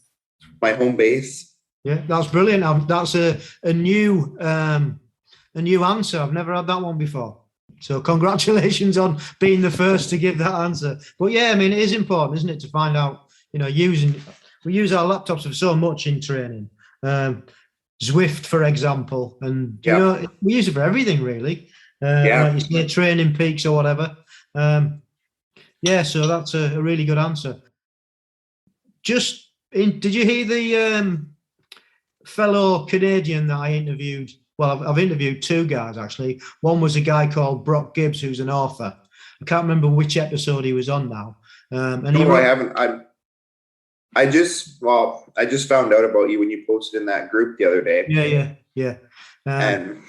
Speaker 2: my home base.
Speaker 1: Yeah, that's brilliant. That's a new answer. I've never had that one before. So congratulations on being the first to give that answer. But yeah, I mean, it is important, isn't it, to find out, we use our laptops for so much in training. Zwift, for example, and we use it for everything really. Like you say, Training Peaks or whatever. So that's a really good answer. Did you hear the fellow Canadian that I interviewed? Well, I've interviewed two guys, actually. One was a guy called Brock Gibbs, who's an author. I can't remember which episode he was on now. I
Speaker 2: haven't. I just found out about you when you posted in that group the other day.
Speaker 1: Yeah.
Speaker 2: And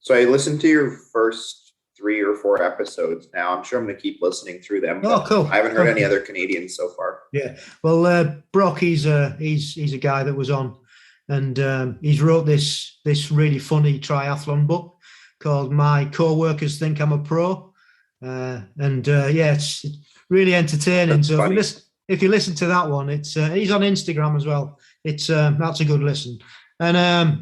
Speaker 2: so I listened to your first 3 or 4 episodes now. I'm sure I'm going to keep listening through them.
Speaker 1: Oh, cool.
Speaker 2: I haven't heard any other Canadians so far.
Speaker 1: Yeah. Well, Brock, he's a guy that was on, and he's wrote this really funny triathlon book called My Co-Workers Think I'm a Pro. It's really entertaining.
Speaker 2: That's
Speaker 1: so
Speaker 2: funny.
Speaker 1: if you listen to that one, it's he's on Instagram as well. It's that's a good listen. And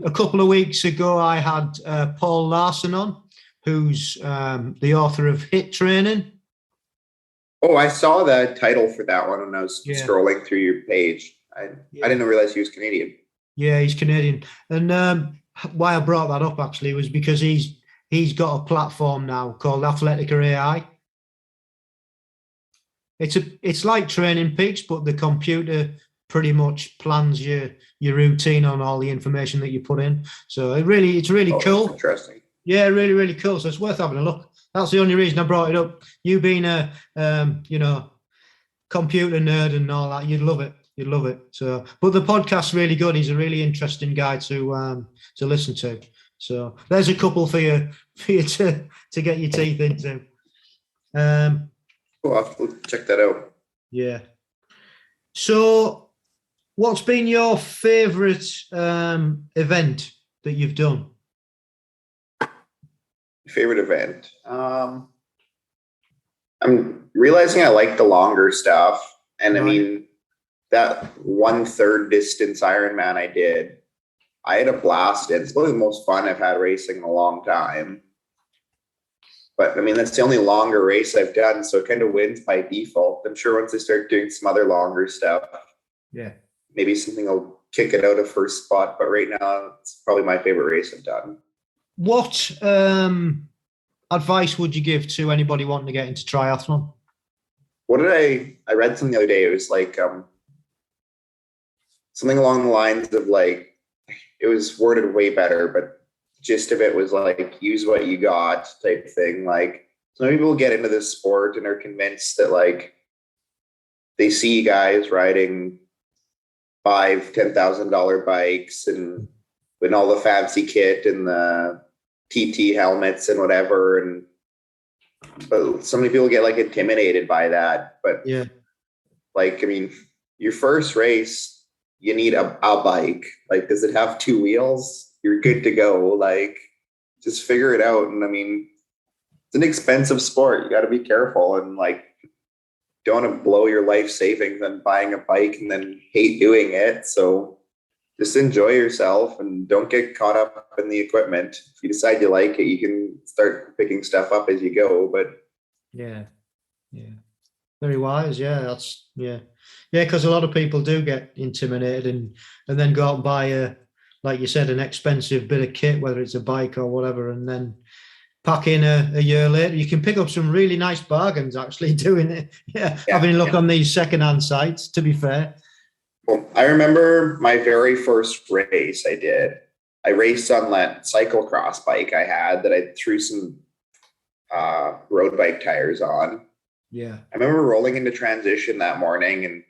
Speaker 1: a couple of weeks ago, I had Paul Larson on, who's the author of HIIT Training.
Speaker 2: Oh, I saw the title for that one when I was scrolling through your page. I didn't realize he was Canadian. Yeah,
Speaker 1: he's Canadian. And why I brought that up actually was because he's got a platform now called Athletica AI. It's like Training Peaks, but the computer pretty much plans your routine on all the information that you put in. So it's really cool.
Speaker 2: Interesting.
Speaker 1: Yeah, really, really cool. So it's worth having a look. That's the only reason I brought it up. You being a computer nerd and all that, you'd love it. So, but the podcast's really good. He's a really interesting guy to listen to. So there's a couple for you to get your teeth into.
Speaker 2: Cool, I'll have to check that out.
Speaker 1: Yeah. So, what's been your favourite event that you've done?
Speaker 2: Favorite event? I'm realizing I like the longer stuff, and I mean that 1/3 distance Ironman I did, I had a blast. It's probably the most fun I've had racing in a long time. But I mean, that's the only longer race I've done, so it kind of wins by default. I'm sure once I start doing some other longer stuff, maybe something will kick it out of first spot. But right now, it's probably my favorite race I've done.
Speaker 1: What advice would you give to anybody wanting to get into triathlon?
Speaker 2: What did I read something the other day. It was like something along the lines of like, it was worded way better, but the gist of it was like, use what you got type thing. Like, some people get into this sport and are convinced that like they see guys riding $5,000-$10,000 bikes and with all the fancy kit and the TT helmets and whatever, but so many people get like intimidated by that. But like, I mean, your first race, you need a bike. Like, does it have two wheels? You're good to go. Like, just figure it out. And I mean, it's an expensive sport. You got to be careful and like, don't want to blow your life savings on buying a bike and then hate doing it. So just enjoy yourself and don't get caught up in the equipment. If you decide you like it, you can start picking stuff up as you go. But
Speaker 1: Yeah. Yeah. Very wise. Yeah. That's, yeah. Yeah. Because a lot of people do get intimidated and then go out and buy like you said, an expensive bit of kit, whether it's a bike or whatever, and then pack in a year later. You can pick up some really nice bargains actually doing it. Yeah. Having a look on these secondhand sites, to be fair.
Speaker 2: Well, I remember my very first race I did. I raced on that cyclocross bike I had that I threw some road bike tires on.
Speaker 1: Yeah.
Speaker 2: I remember rolling into transition that morning and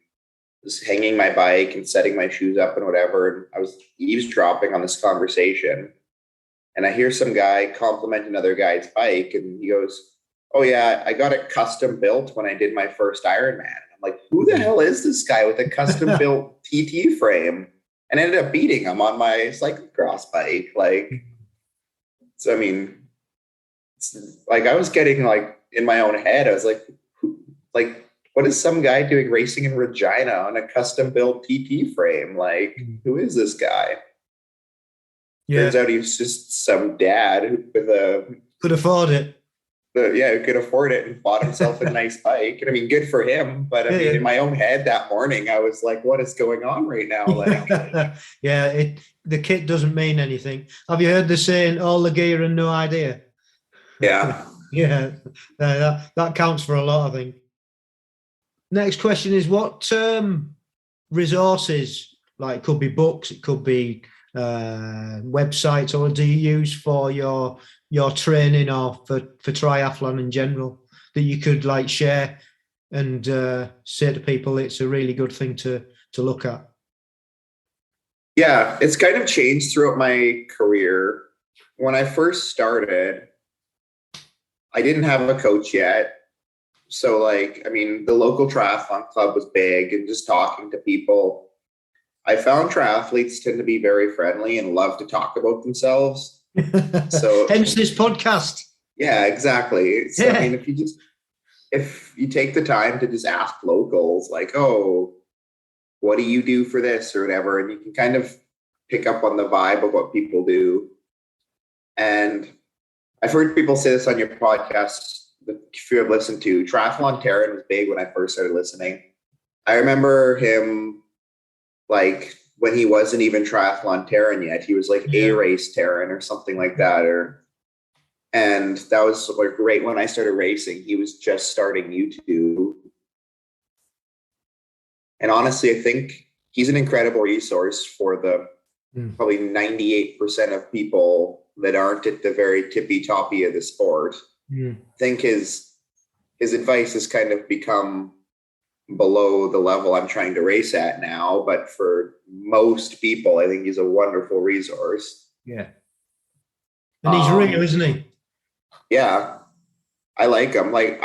Speaker 2: just hanging my bike and setting my shoes up and whatever. And I was eavesdropping on this conversation. And I hear some guy compliment another guy's bike. And he goes, "Oh, yeah, I got it custom built when I did my first Ironman." I'm like, who the hell is this guy with a custom built TT frame? And I ended up beating him on my cyclocross bike. Like, so, I mean, like I was getting like in my own head, I was like, what is some guy doing racing in Regina on a custom built TT frame? Like, who is this guy?
Speaker 1: Yeah.
Speaker 2: Turns out he's just some dad with
Speaker 1: could afford it.
Speaker 2: Who could afford it and bought himself a nice bike. And I mean, good for him. But I mean, in my own head that morning, I was like, what is going on right now? Like,
Speaker 1: yeah, the kit doesn't mean anything. Have you heard the saying, all the gear and no idea?
Speaker 2: Yeah.
Speaker 1: Yeah, that counts for a lot, I think. Next question is, what resources, like it could be books, it could be websites, or do you use for your training or for triathlon in general that you could like share and say to people it's a really good thing to look at?
Speaker 2: Yeah, it's kind of changed throughout my career. When I first started, I didn't have a coach yet. So like, I mean, the local triathlon club was big and just talking to people. I found triathletes tend to be very friendly and love to talk about themselves. So
Speaker 1: hence this podcast.
Speaker 2: Yeah, exactly. So I mean, if you take the time to just ask locals like, "Oh, what do you do for this?" or whatever, and you can kind of pick up on the vibe of what people do. And I've heard people say this on your podcast, if you have listened to. Triathlon&Duathlon was big when I first started listening. I remember him like when he wasn't even Triathlon&Duathlon yet. He was like A Race Terran or something like that. And that was like right when I started racing. He was just starting YouTube. And honestly, I think he's an incredible resource for the probably 98% of people that aren't at the very tippy toppy of the sport. I think his advice has kind of become below the level I'm trying to race at now. But for most people, I think he's a wonderful resource.
Speaker 1: Yeah. And he's real, isn't he?
Speaker 2: Yeah. I like him. Like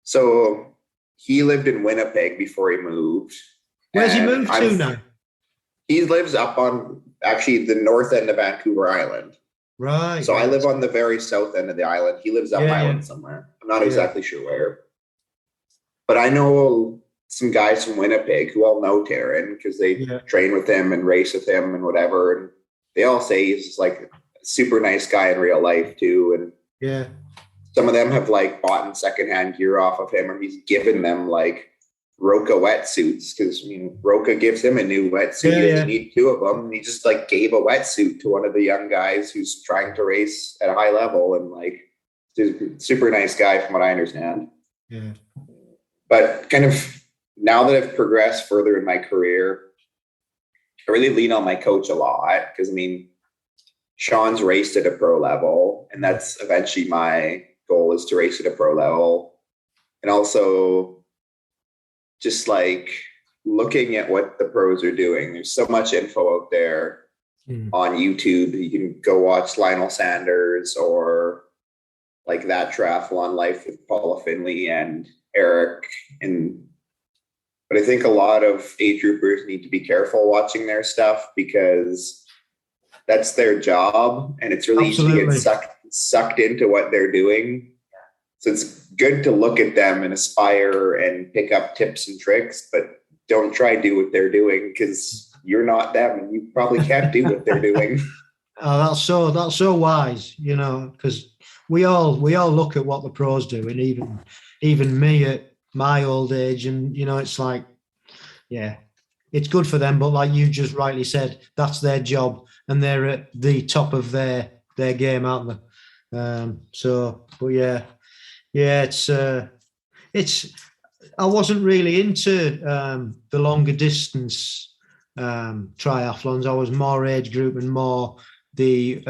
Speaker 2: so he lived in Winnipeg before he moved.
Speaker 1: Where's he moved to now?
Speaker 2: He lives up on actually the north end of Vancouver Island.
Speaker 1: Right.
Speaker 2: So I live on the very south end of the island. He lives up island somewhere. I'm not exactly sure where. But I know some guys from Winnipeg who all know Taryn because they train with him and race with him and whatever. And they all say he's like a super nice guy in real life too. And some of them have like bought secondhand gear off of him, or he's given them like Roca wetsuits because I mean Roca gives him a new wetsuit. He doesn't need two of them. And he just like gave a wetsuit to one of the young guys who's trying to race at a high level, and like super nice guy from what I understand.
Speaker 1: Yeah.
Speaker 2: But kind of now that I've progressed further in my career, I really lean on my coach a lot because I mean Sean's raced at a pro level, and that's eventually my goal is to race at a pro level. And also just like looking at what the pros are doing. There's so much info out there on YouTube. You can go watch Lionel Sanders or like That Triathlon Life with Paula Finley and Eric. But But I think a lot of age groupers need to be careful watching their stuff because that's their job, and it's really easy to get sucked into what they're doing. So it's good to look at them and aspire and pick up tips and tricks, but don't try to do what they're doing because you're not them and you probably can't do what they're doing.
Speaker 1: Oh, that's so wise, you know, because we all look at what the pros do, and even me at my old age, and you know, it's like, yeah, it's good for them, but like you just rightly said, that's their job, and they're at the top of their game, aren't they? But yeah, it's. I wasn't really into the longer distance triathlons. I was more age group and more the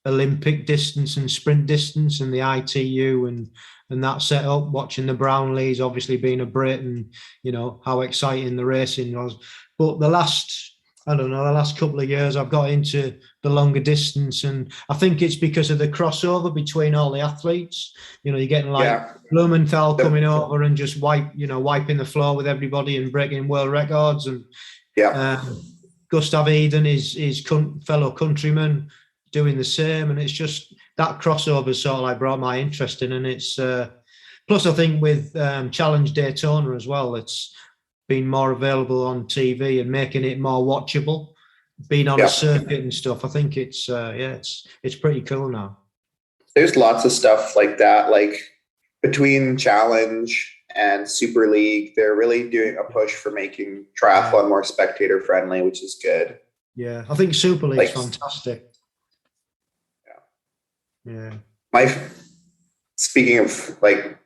Speaker 1: Olympic distance and sprint distance and the ITU and that setup, watching the Brownlees, obviously being a Brit, and you know how exciting the racing was. But the last couple of years I've got into the longer distance, and I think it's because of the crossover between all the athletes. You know, you're getting like Blumenthal coming over and just wiping the floor with everybody and breaking world records, and Gustav Eden, his fellow countryman, doing the same, and it's just that crossover sort of like brought my interest in, and it's plus I think with Challenge Daytona as well, it's been more available on TV and making it more watchable, being on a circuit and stuff. I think it's pretty cool now.
Speaker 2: There's lots of stuff like that, like between Challenge and Super League, they're really doing a push for making triathlon more spectator friendly, which is good.
Speaker 1: Yeah, I think Super League's fantastic. Yeah.
Speaker 2: Speaking of like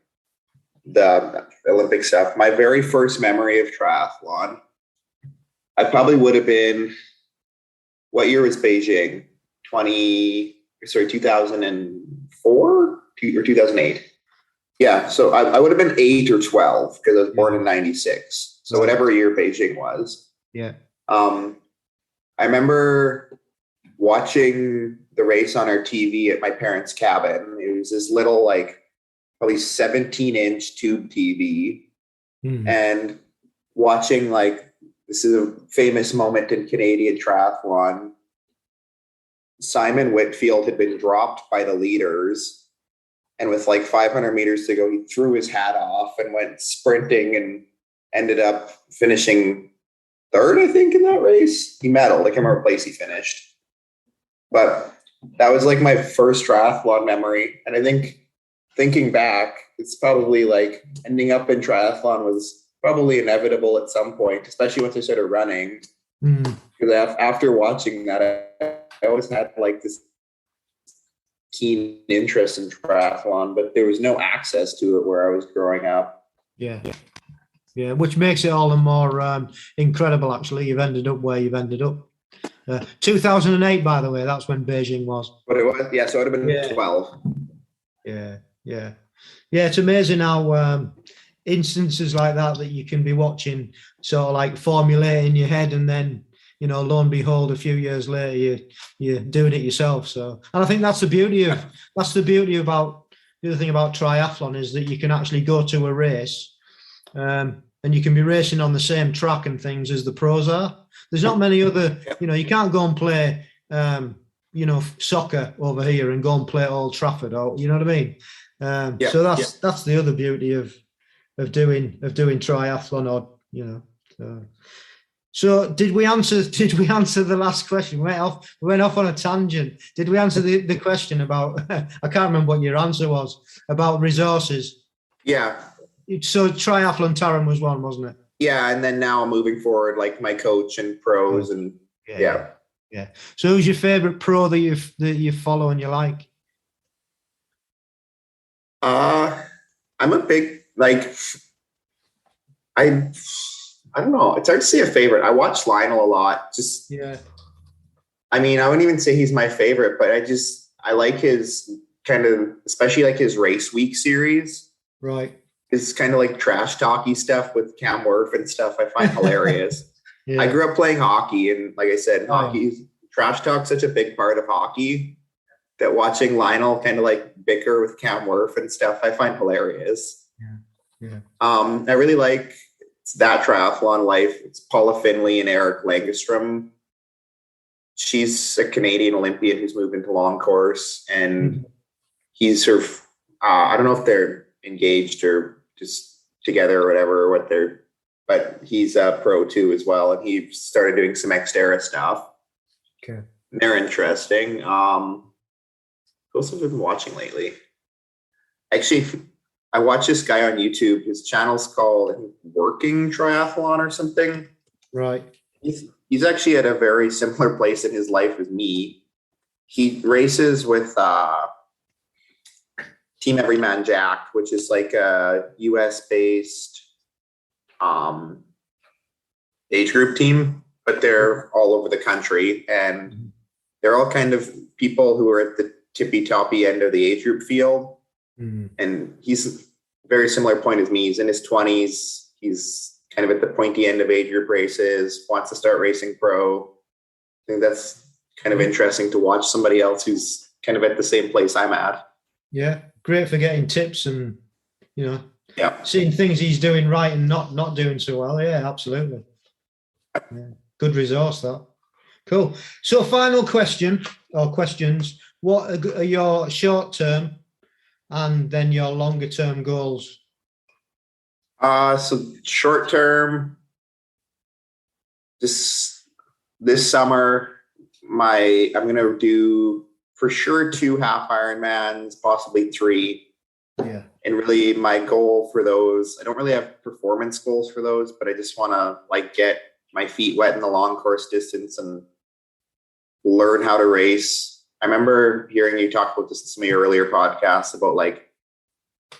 Speaker 2: the Olympic stuff, my very first memory of triathlon, I probably would have been, what year was Beijing? 2004 or 2008? Yeah, so I would have been 8 or 12 because I was born in 96. So whatever year Beijing was.
Speaker 1: Yeah.
Speaker 2: I remember watching the race on our TV at my parents' cabin. It was this little, like, probably 17-inch tube TV, and watching, like, this is a famous moment in Canadian triathlon. Simon Whitfield had been dropped by the leaders, and with like 500 meters to go, he threw his hat off and went sprinting and ended up finishing third, I think, in that race. He medaled. I can't remember what place he finished. But that was like my first triathlon memory. And I think thinking back, it's probably like ending up in triathlon was probably inevitable at some point, especially once I started running. Because after watching that, I always had like this keen interest in triathlon, but there was no access to it where I was growing up.
Speaker 1: Yeah, which makes it all the more incredible, actually. You've ended up where you've ended up. 2008, by the way, that's when Beijing was.
Speaker 2: But it was, yeah, so it would have been 12.
Speaker 1: Yeah, it's amazing how instances like that you can be watching sort of like formulate in your head, and then, you know, lo and behold, a few years later, you're doing it yourself. So, and I think that's the beauty about the other thing about triathlon is that you can actually go to a race, and you can be racing on the same track and things as the pros are. There's not many other, you know, you can't go and play, soccer over here and go and play at Old Trafford, or you know what I mean. So that's the other beauty of doing triathlon, or you know. So did we answer the last question? We went off on a tangent. Did we answer the question about I can't remember what your answer was about resources?
Speaker 2: Yeah.
Speaker 1: So triathlon Taran was one, wasn't it?
Speaker 2: Yeah, and then now moving forward, like my coach and pros and yeah.
Speaker 1: So who's your favorite pro that you follow and you like?
Speaker 2: I'm a big, like, I don't know. It's hard to say a favorite. I watch Lionel a lot. I mean, I wouldn't even say he's my favorite, but I like his kind of, especially like his race week series.
Speaker 1: Right.
Speaker 2: His kind of like trash talky stuff with Cam Worth and stuff I find hilarious. I grew up playing hockey, and like I said, trash talk's such a big part of hockey that watching Lionel kind of like bicker with Cam Worth and stuff I find hilarious. I really like it's That Triathlon Life. It's Paula Finley and Eric Langstrom. She's a Canadian Olympian who's moved into long course, and he's her. I don't know if they're engaged or just together or whatever, but he's a pro too as well, and he started doing some Xterra stuff.
Speaker 1: Okay,
Speaker 2: they're interesting. Who else have I been watching lately? Actually, I watch this guy on YouTube. His channel's called, I think, Working Triathlon or something.
Speaker 1: Right.
Speaker 2: He's actually at a very similar place in his life as me. He races with Team Everyman Jack, which is like a US-based age group team, but they're all over the country, and they're all kind of people who are at the tippy-toppy end of the age group field. And he's a very similar point as me. He's in his 20s. He's kind of at the pointy end of age group races, wants to start racing pro. I think that's kind of interesting to watch somebody else who's kind of at the same place I'm at.
Speaker 1: Yeah, great for getting tips and, seeing things he's doing right and not doing so well. Yeah, absolutely. Yeah. Good resource, that. Cool. So final question or questions. What are your short-term and then your longer-term goals?
Speaker 2: So short-term, this summer, I'm going to do for sure 2 half Ironmans, possibly 3.
Speaker 1: Yeah.
Speaker 2: And really my goal for those, I don't really have performance goals for those, but I just want to get my feet wet in the long course distance and learn how to race. I remember hearing you talk about this in some of your earlier podcasts about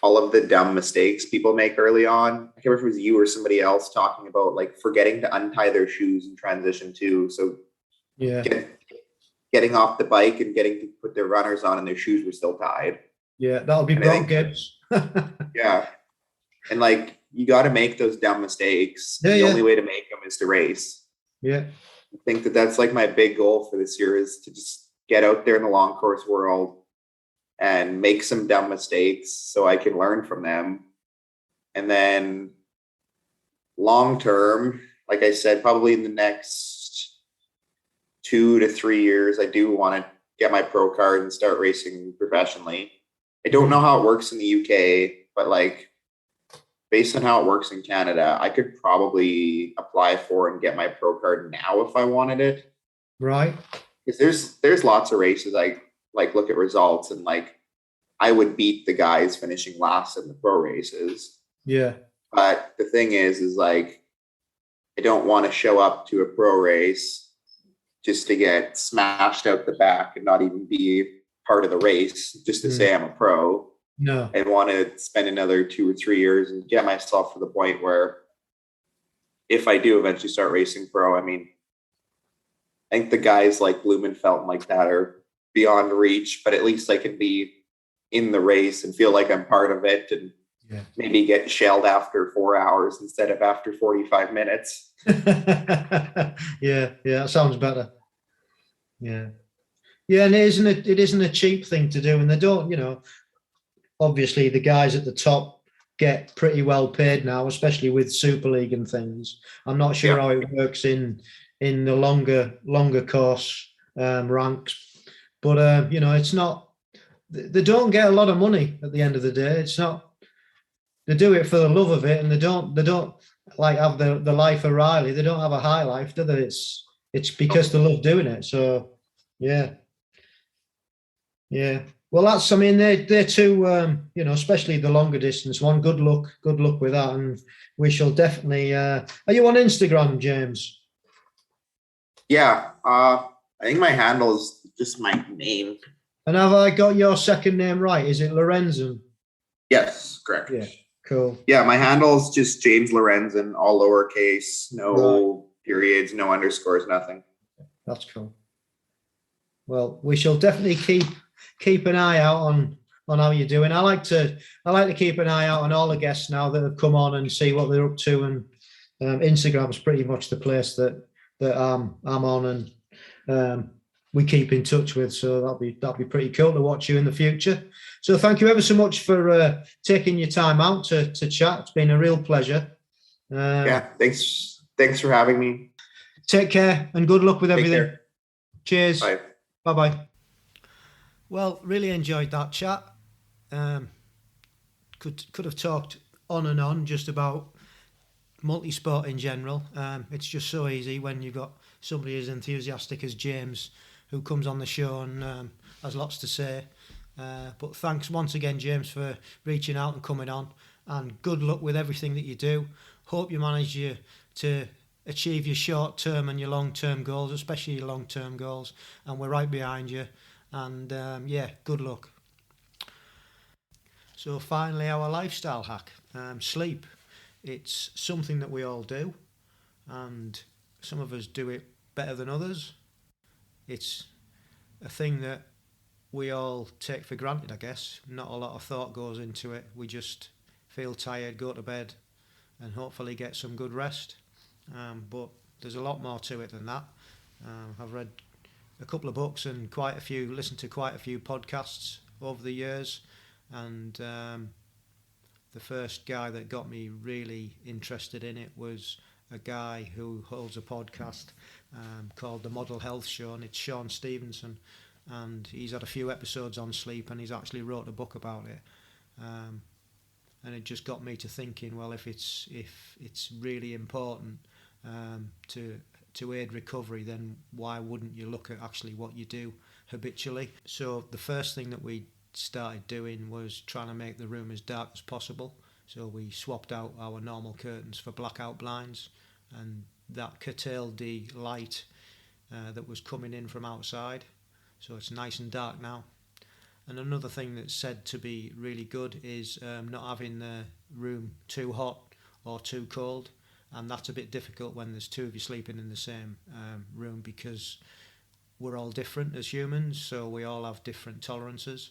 Speaker 2: all of the dumb mistakes people make early on. I can't remember if it was you or somebody else talking about forgetting to untie their shoes in transition too. So
Speaker 1: yeah,
Speaker 2: getting off the bike and getting to put their runners on and their shoes were still tied.
Speaker 1: Yeah, that'll be Brock Gibbs.
Speaker 2: Yeah. And you got to make those dumb mistakes. The only way to make them is to race.
Speaker 1: Yeah.
Speaker 2: I think that's my big goal for this year is to just get out there in the long course world and make some dumb mistakes so I can learn from them. And then long term, like I said, probably in the next 2 to 3 years, I do want to get my pro card and start racing professionally. I don't know how it works in the UK, but based on how it works in Canada, I could probably apply for and get my pro card now if I wanted it.
Speaker 1: Right.
Speaker 2: Because there's lots of races I look at results and I would beat the guys finishing last in the pro races.
Speaker 1: Yeah.
Speaker 2: But the thing is I don't want to show up to a pro race just to get smashed out the back and not even be part of the race just to say I'm a pro.
Speaker 1: No.
Speaker 2: And want to spend another 2 or 3 years and get myself to the point where if I do eventually start racing pro, I think the guys like Blumenfeld and like that are beyond reach, but at least I can be in the race and feel like I'm part of it and maybe get shelled after 4 hours instead of after 45 minutes.
Speaker 1: Yeah, that sounds better. Yeah. Yeah, and it isn't a cheap thing to do, and they don't, obviously the guys at the top get pretty well paid now, especially with Super League and things. I'm not sure how it works in the longer course ranks, but it's not. They don't get a lot of money at the end of the day. It's not. They do it for the love of it, and they don't have the life of Riley. They don't have a high life, do they? It's because they love doing it. So yeah. Well, they're two, especially the longer distance one. Good luck with that, and we shall definitely. Are you on Instagram, James?
Speaker 2: Yeah, I think my handle is just my name.
Speaker 1: And have I got your second name right? Is it Lorenzen?
Speaker 2: Yes, correct.
Speaker 1: Yeah, cool.
Speaker 2: Yeah, my handle is just James Lorenzen, all lowercase, no periods, no underscores, nothing.
Speaker 1: That's cool. Well, we shall definitely keep an eye out on how you're doing. I like to keep an eye out on all the guests now that have come on and see what they're up to. And Instagram's pretty much the place that I'm on and we keep in touch with. So that'll be pretty cool to watch you in the future. So thank you ever so much for taking your time out to chat. It's been a real pleasure.
Speaker 2: Yeah, thanks for having me.
Speaker 1: Take care and good luck with
Speaker 2: Take
Speaker 1: everything.
Speaker 2: care.
Speaker 1: Cheers.
Speaker 2: Bye.
Speaker 1: Bye-bye. Well, really enjoyed that chat. Could have talked on and on just about multi-sport in general. It's just so easy when you've got somebody as enthusiastic as James who comes on the show and has lots to say. But thanks once again, James, for reaching out and coming on. And good luck with everything that you do. Hope you manage to achieve your short-term and your long-term goals, especially your long-term goals. And we're right behind you. And yeah, good luck. So finally, our lifestyle hack, sleep. It's something that we all do, and some of us do it better than others. It's a thing that we all take for granted, I guess. Not a lot of thought goes into it. We just feel tired, go to bed, and hopefully get some good rest. But there's a lot more to it than that. I've read a couple of books and listened to quite a few podcasts over the years, and the first guy that got me really interested in it was a guy who holds a podcast called The Model Health Show, and it's Sean Stevenson, and he's had a few episodes on sleep, and he's actually wrote a book about it. And it just got me to thinking, well, if it's really important to aid recovery, then why wouldn't you look at actually what you do habitually? So the first thing that we started doing was trying to make the room as dark as possible. So we swapped out our normal curtains for blackout blinds, and that curtailed the light that was coming in from outside. So it's nice and dark now. And another thing that's said to be really good is not having the room too hot or too cold. And that's a bit difficult when there's two of you sleeping in the same room, because we're all different as humans, so we all have different tolerances.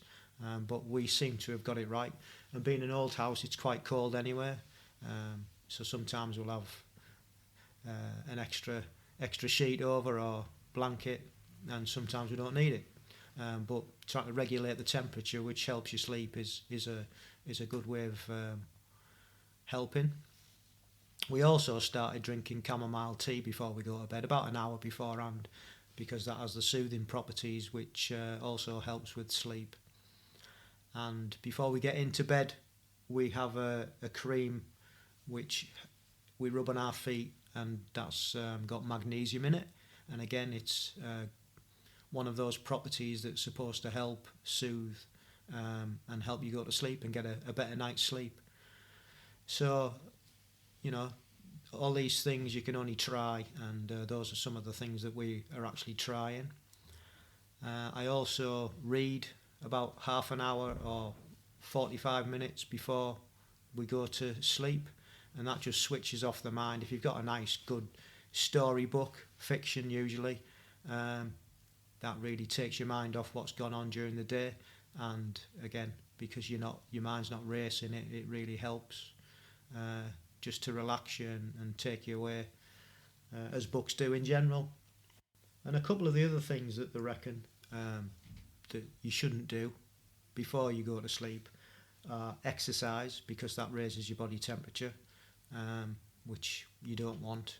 Speaker 1: But we seem to have got it right. And being an old house, it's quite cold anyway. So sometimes we'll have an extra sheet over or blanket, and sometimes we don't need it. But trying to regulate the temperature, which helps you sleep, is a good way of helping. We also started drinking chamomile tea before we go to bed, about an hour beforehand, because that has the soothing properties, which also helps with sleep. And before we get into bed, we have a cream which we rub on our feet, and that's got magnesium in it. And again, it's one of those properties that's supposed to help soothe and help you go to sleep and get a better night's sleep. So, all these things you can only try, and those are some of the things that we are actually trying. I also read about half an hour or 45 minutes before we go to sleep, and that just switches off the mind. If you've got a nice, good storybook, fiction usually, that really takes your mind off what's gone on during the day. And again, because your mind's not racing, it really helps just to relax you and take you away, as books do in general. And a couple of the other things that they reckon that you shouldn't do before you go to sleep are exercise, because that raises your body temperature, which you don't want.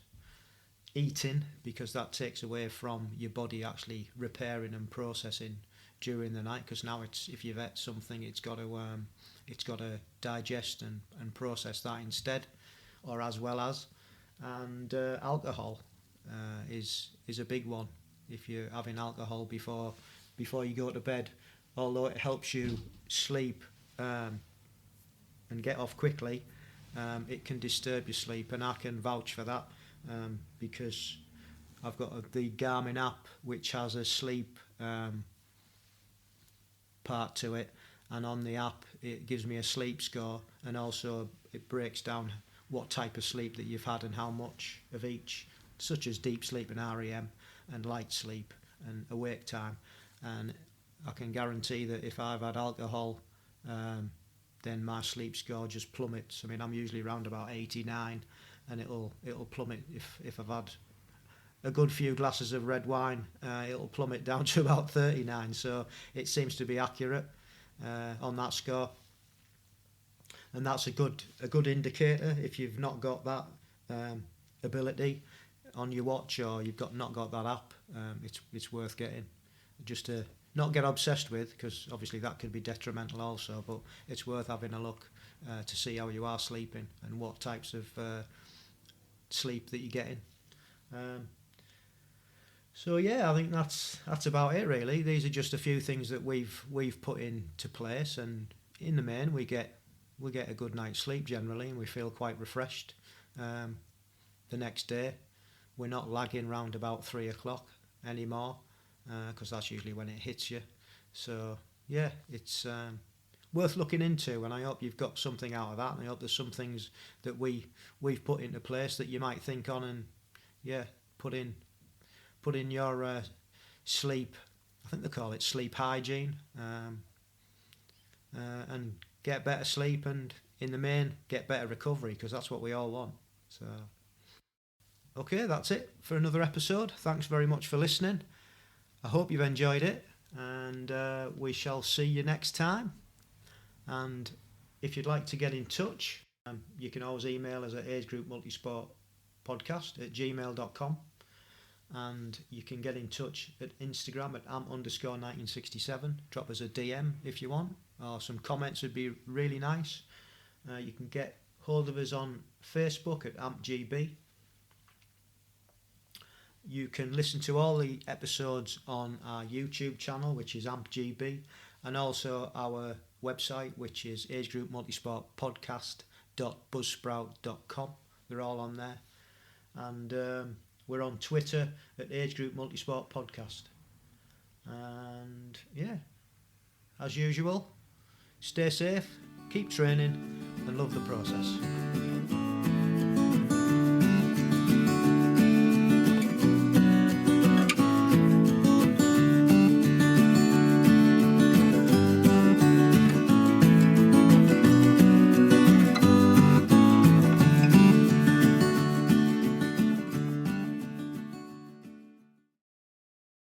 Speaker 1: Eating, because that takes away from your body actually repairing and processing during the night, because now if you've ate something, it's got to digest and process that instead, or as well as. And alcohol is a big one. If you're having alcohol before you go to bed, although it helps you sleep and get off quickly, it can disturb your sleep, and I can vouch for that, because I've got the Garmin app which has a sleep part to it, and on the app it gives me a sleep score, and also it breaks down what type of sleep that you've had and how much of each, such as deep sleep and REM, and light sleep and awake time. And I can guarantee that if I've had alcohol, then my sleep score just plummets. I mean, I'm usually around about 89, and it'll plummet if I've had a good few glasses of red wine. It'll plummet down to about 39. So it seems to be accurate on that score, and that's a good indicator. If you've not got that, ability on your watch, or you've not got that app, it's worth getting, just to not get obsessed with, because obviously that could be detrimental also, but it's worth having a look to see how you are sleeping and what types of sleep that you're getting. So yeah, I think that's about it really. These are just a few things that we've put into place, and in the main we get a good night's sleep generally, and we feel quite refreshed the next day. We're not lagging round about 3 o'clock anymore, because that's usually when it hits you. So yeah, it's worth looking into, and I hope you've got something out of that, and I hope there's some things that we've put into place that you might think on and put in your sleep. I think they call it sleep hygiene, and get better sleep, and in the main get better recovery, because that's what we all want. So okay, that's it for another episode. Thanks very much for listening. I hope you've enjoyed it, and we shall see you next time. And if you'd like to get in touch, you can always email us at agegroupmultisportpodcast@gmail.com, and you can get in touch at Instagram at amp_1967. Drop us a DM if you want, or some comments would be really nice. You can get hold of us on Facebook at ampgb. You can listen to all the episodes on our YouTube channel, which is ampgb, and also our website, which is agegroupmultisportpodcast.buzzsprout.com. They're all on there. And we're on Twitter at Age Group Multisport Podcast. And yeah, as usual, stay safe, keep training, and love the process.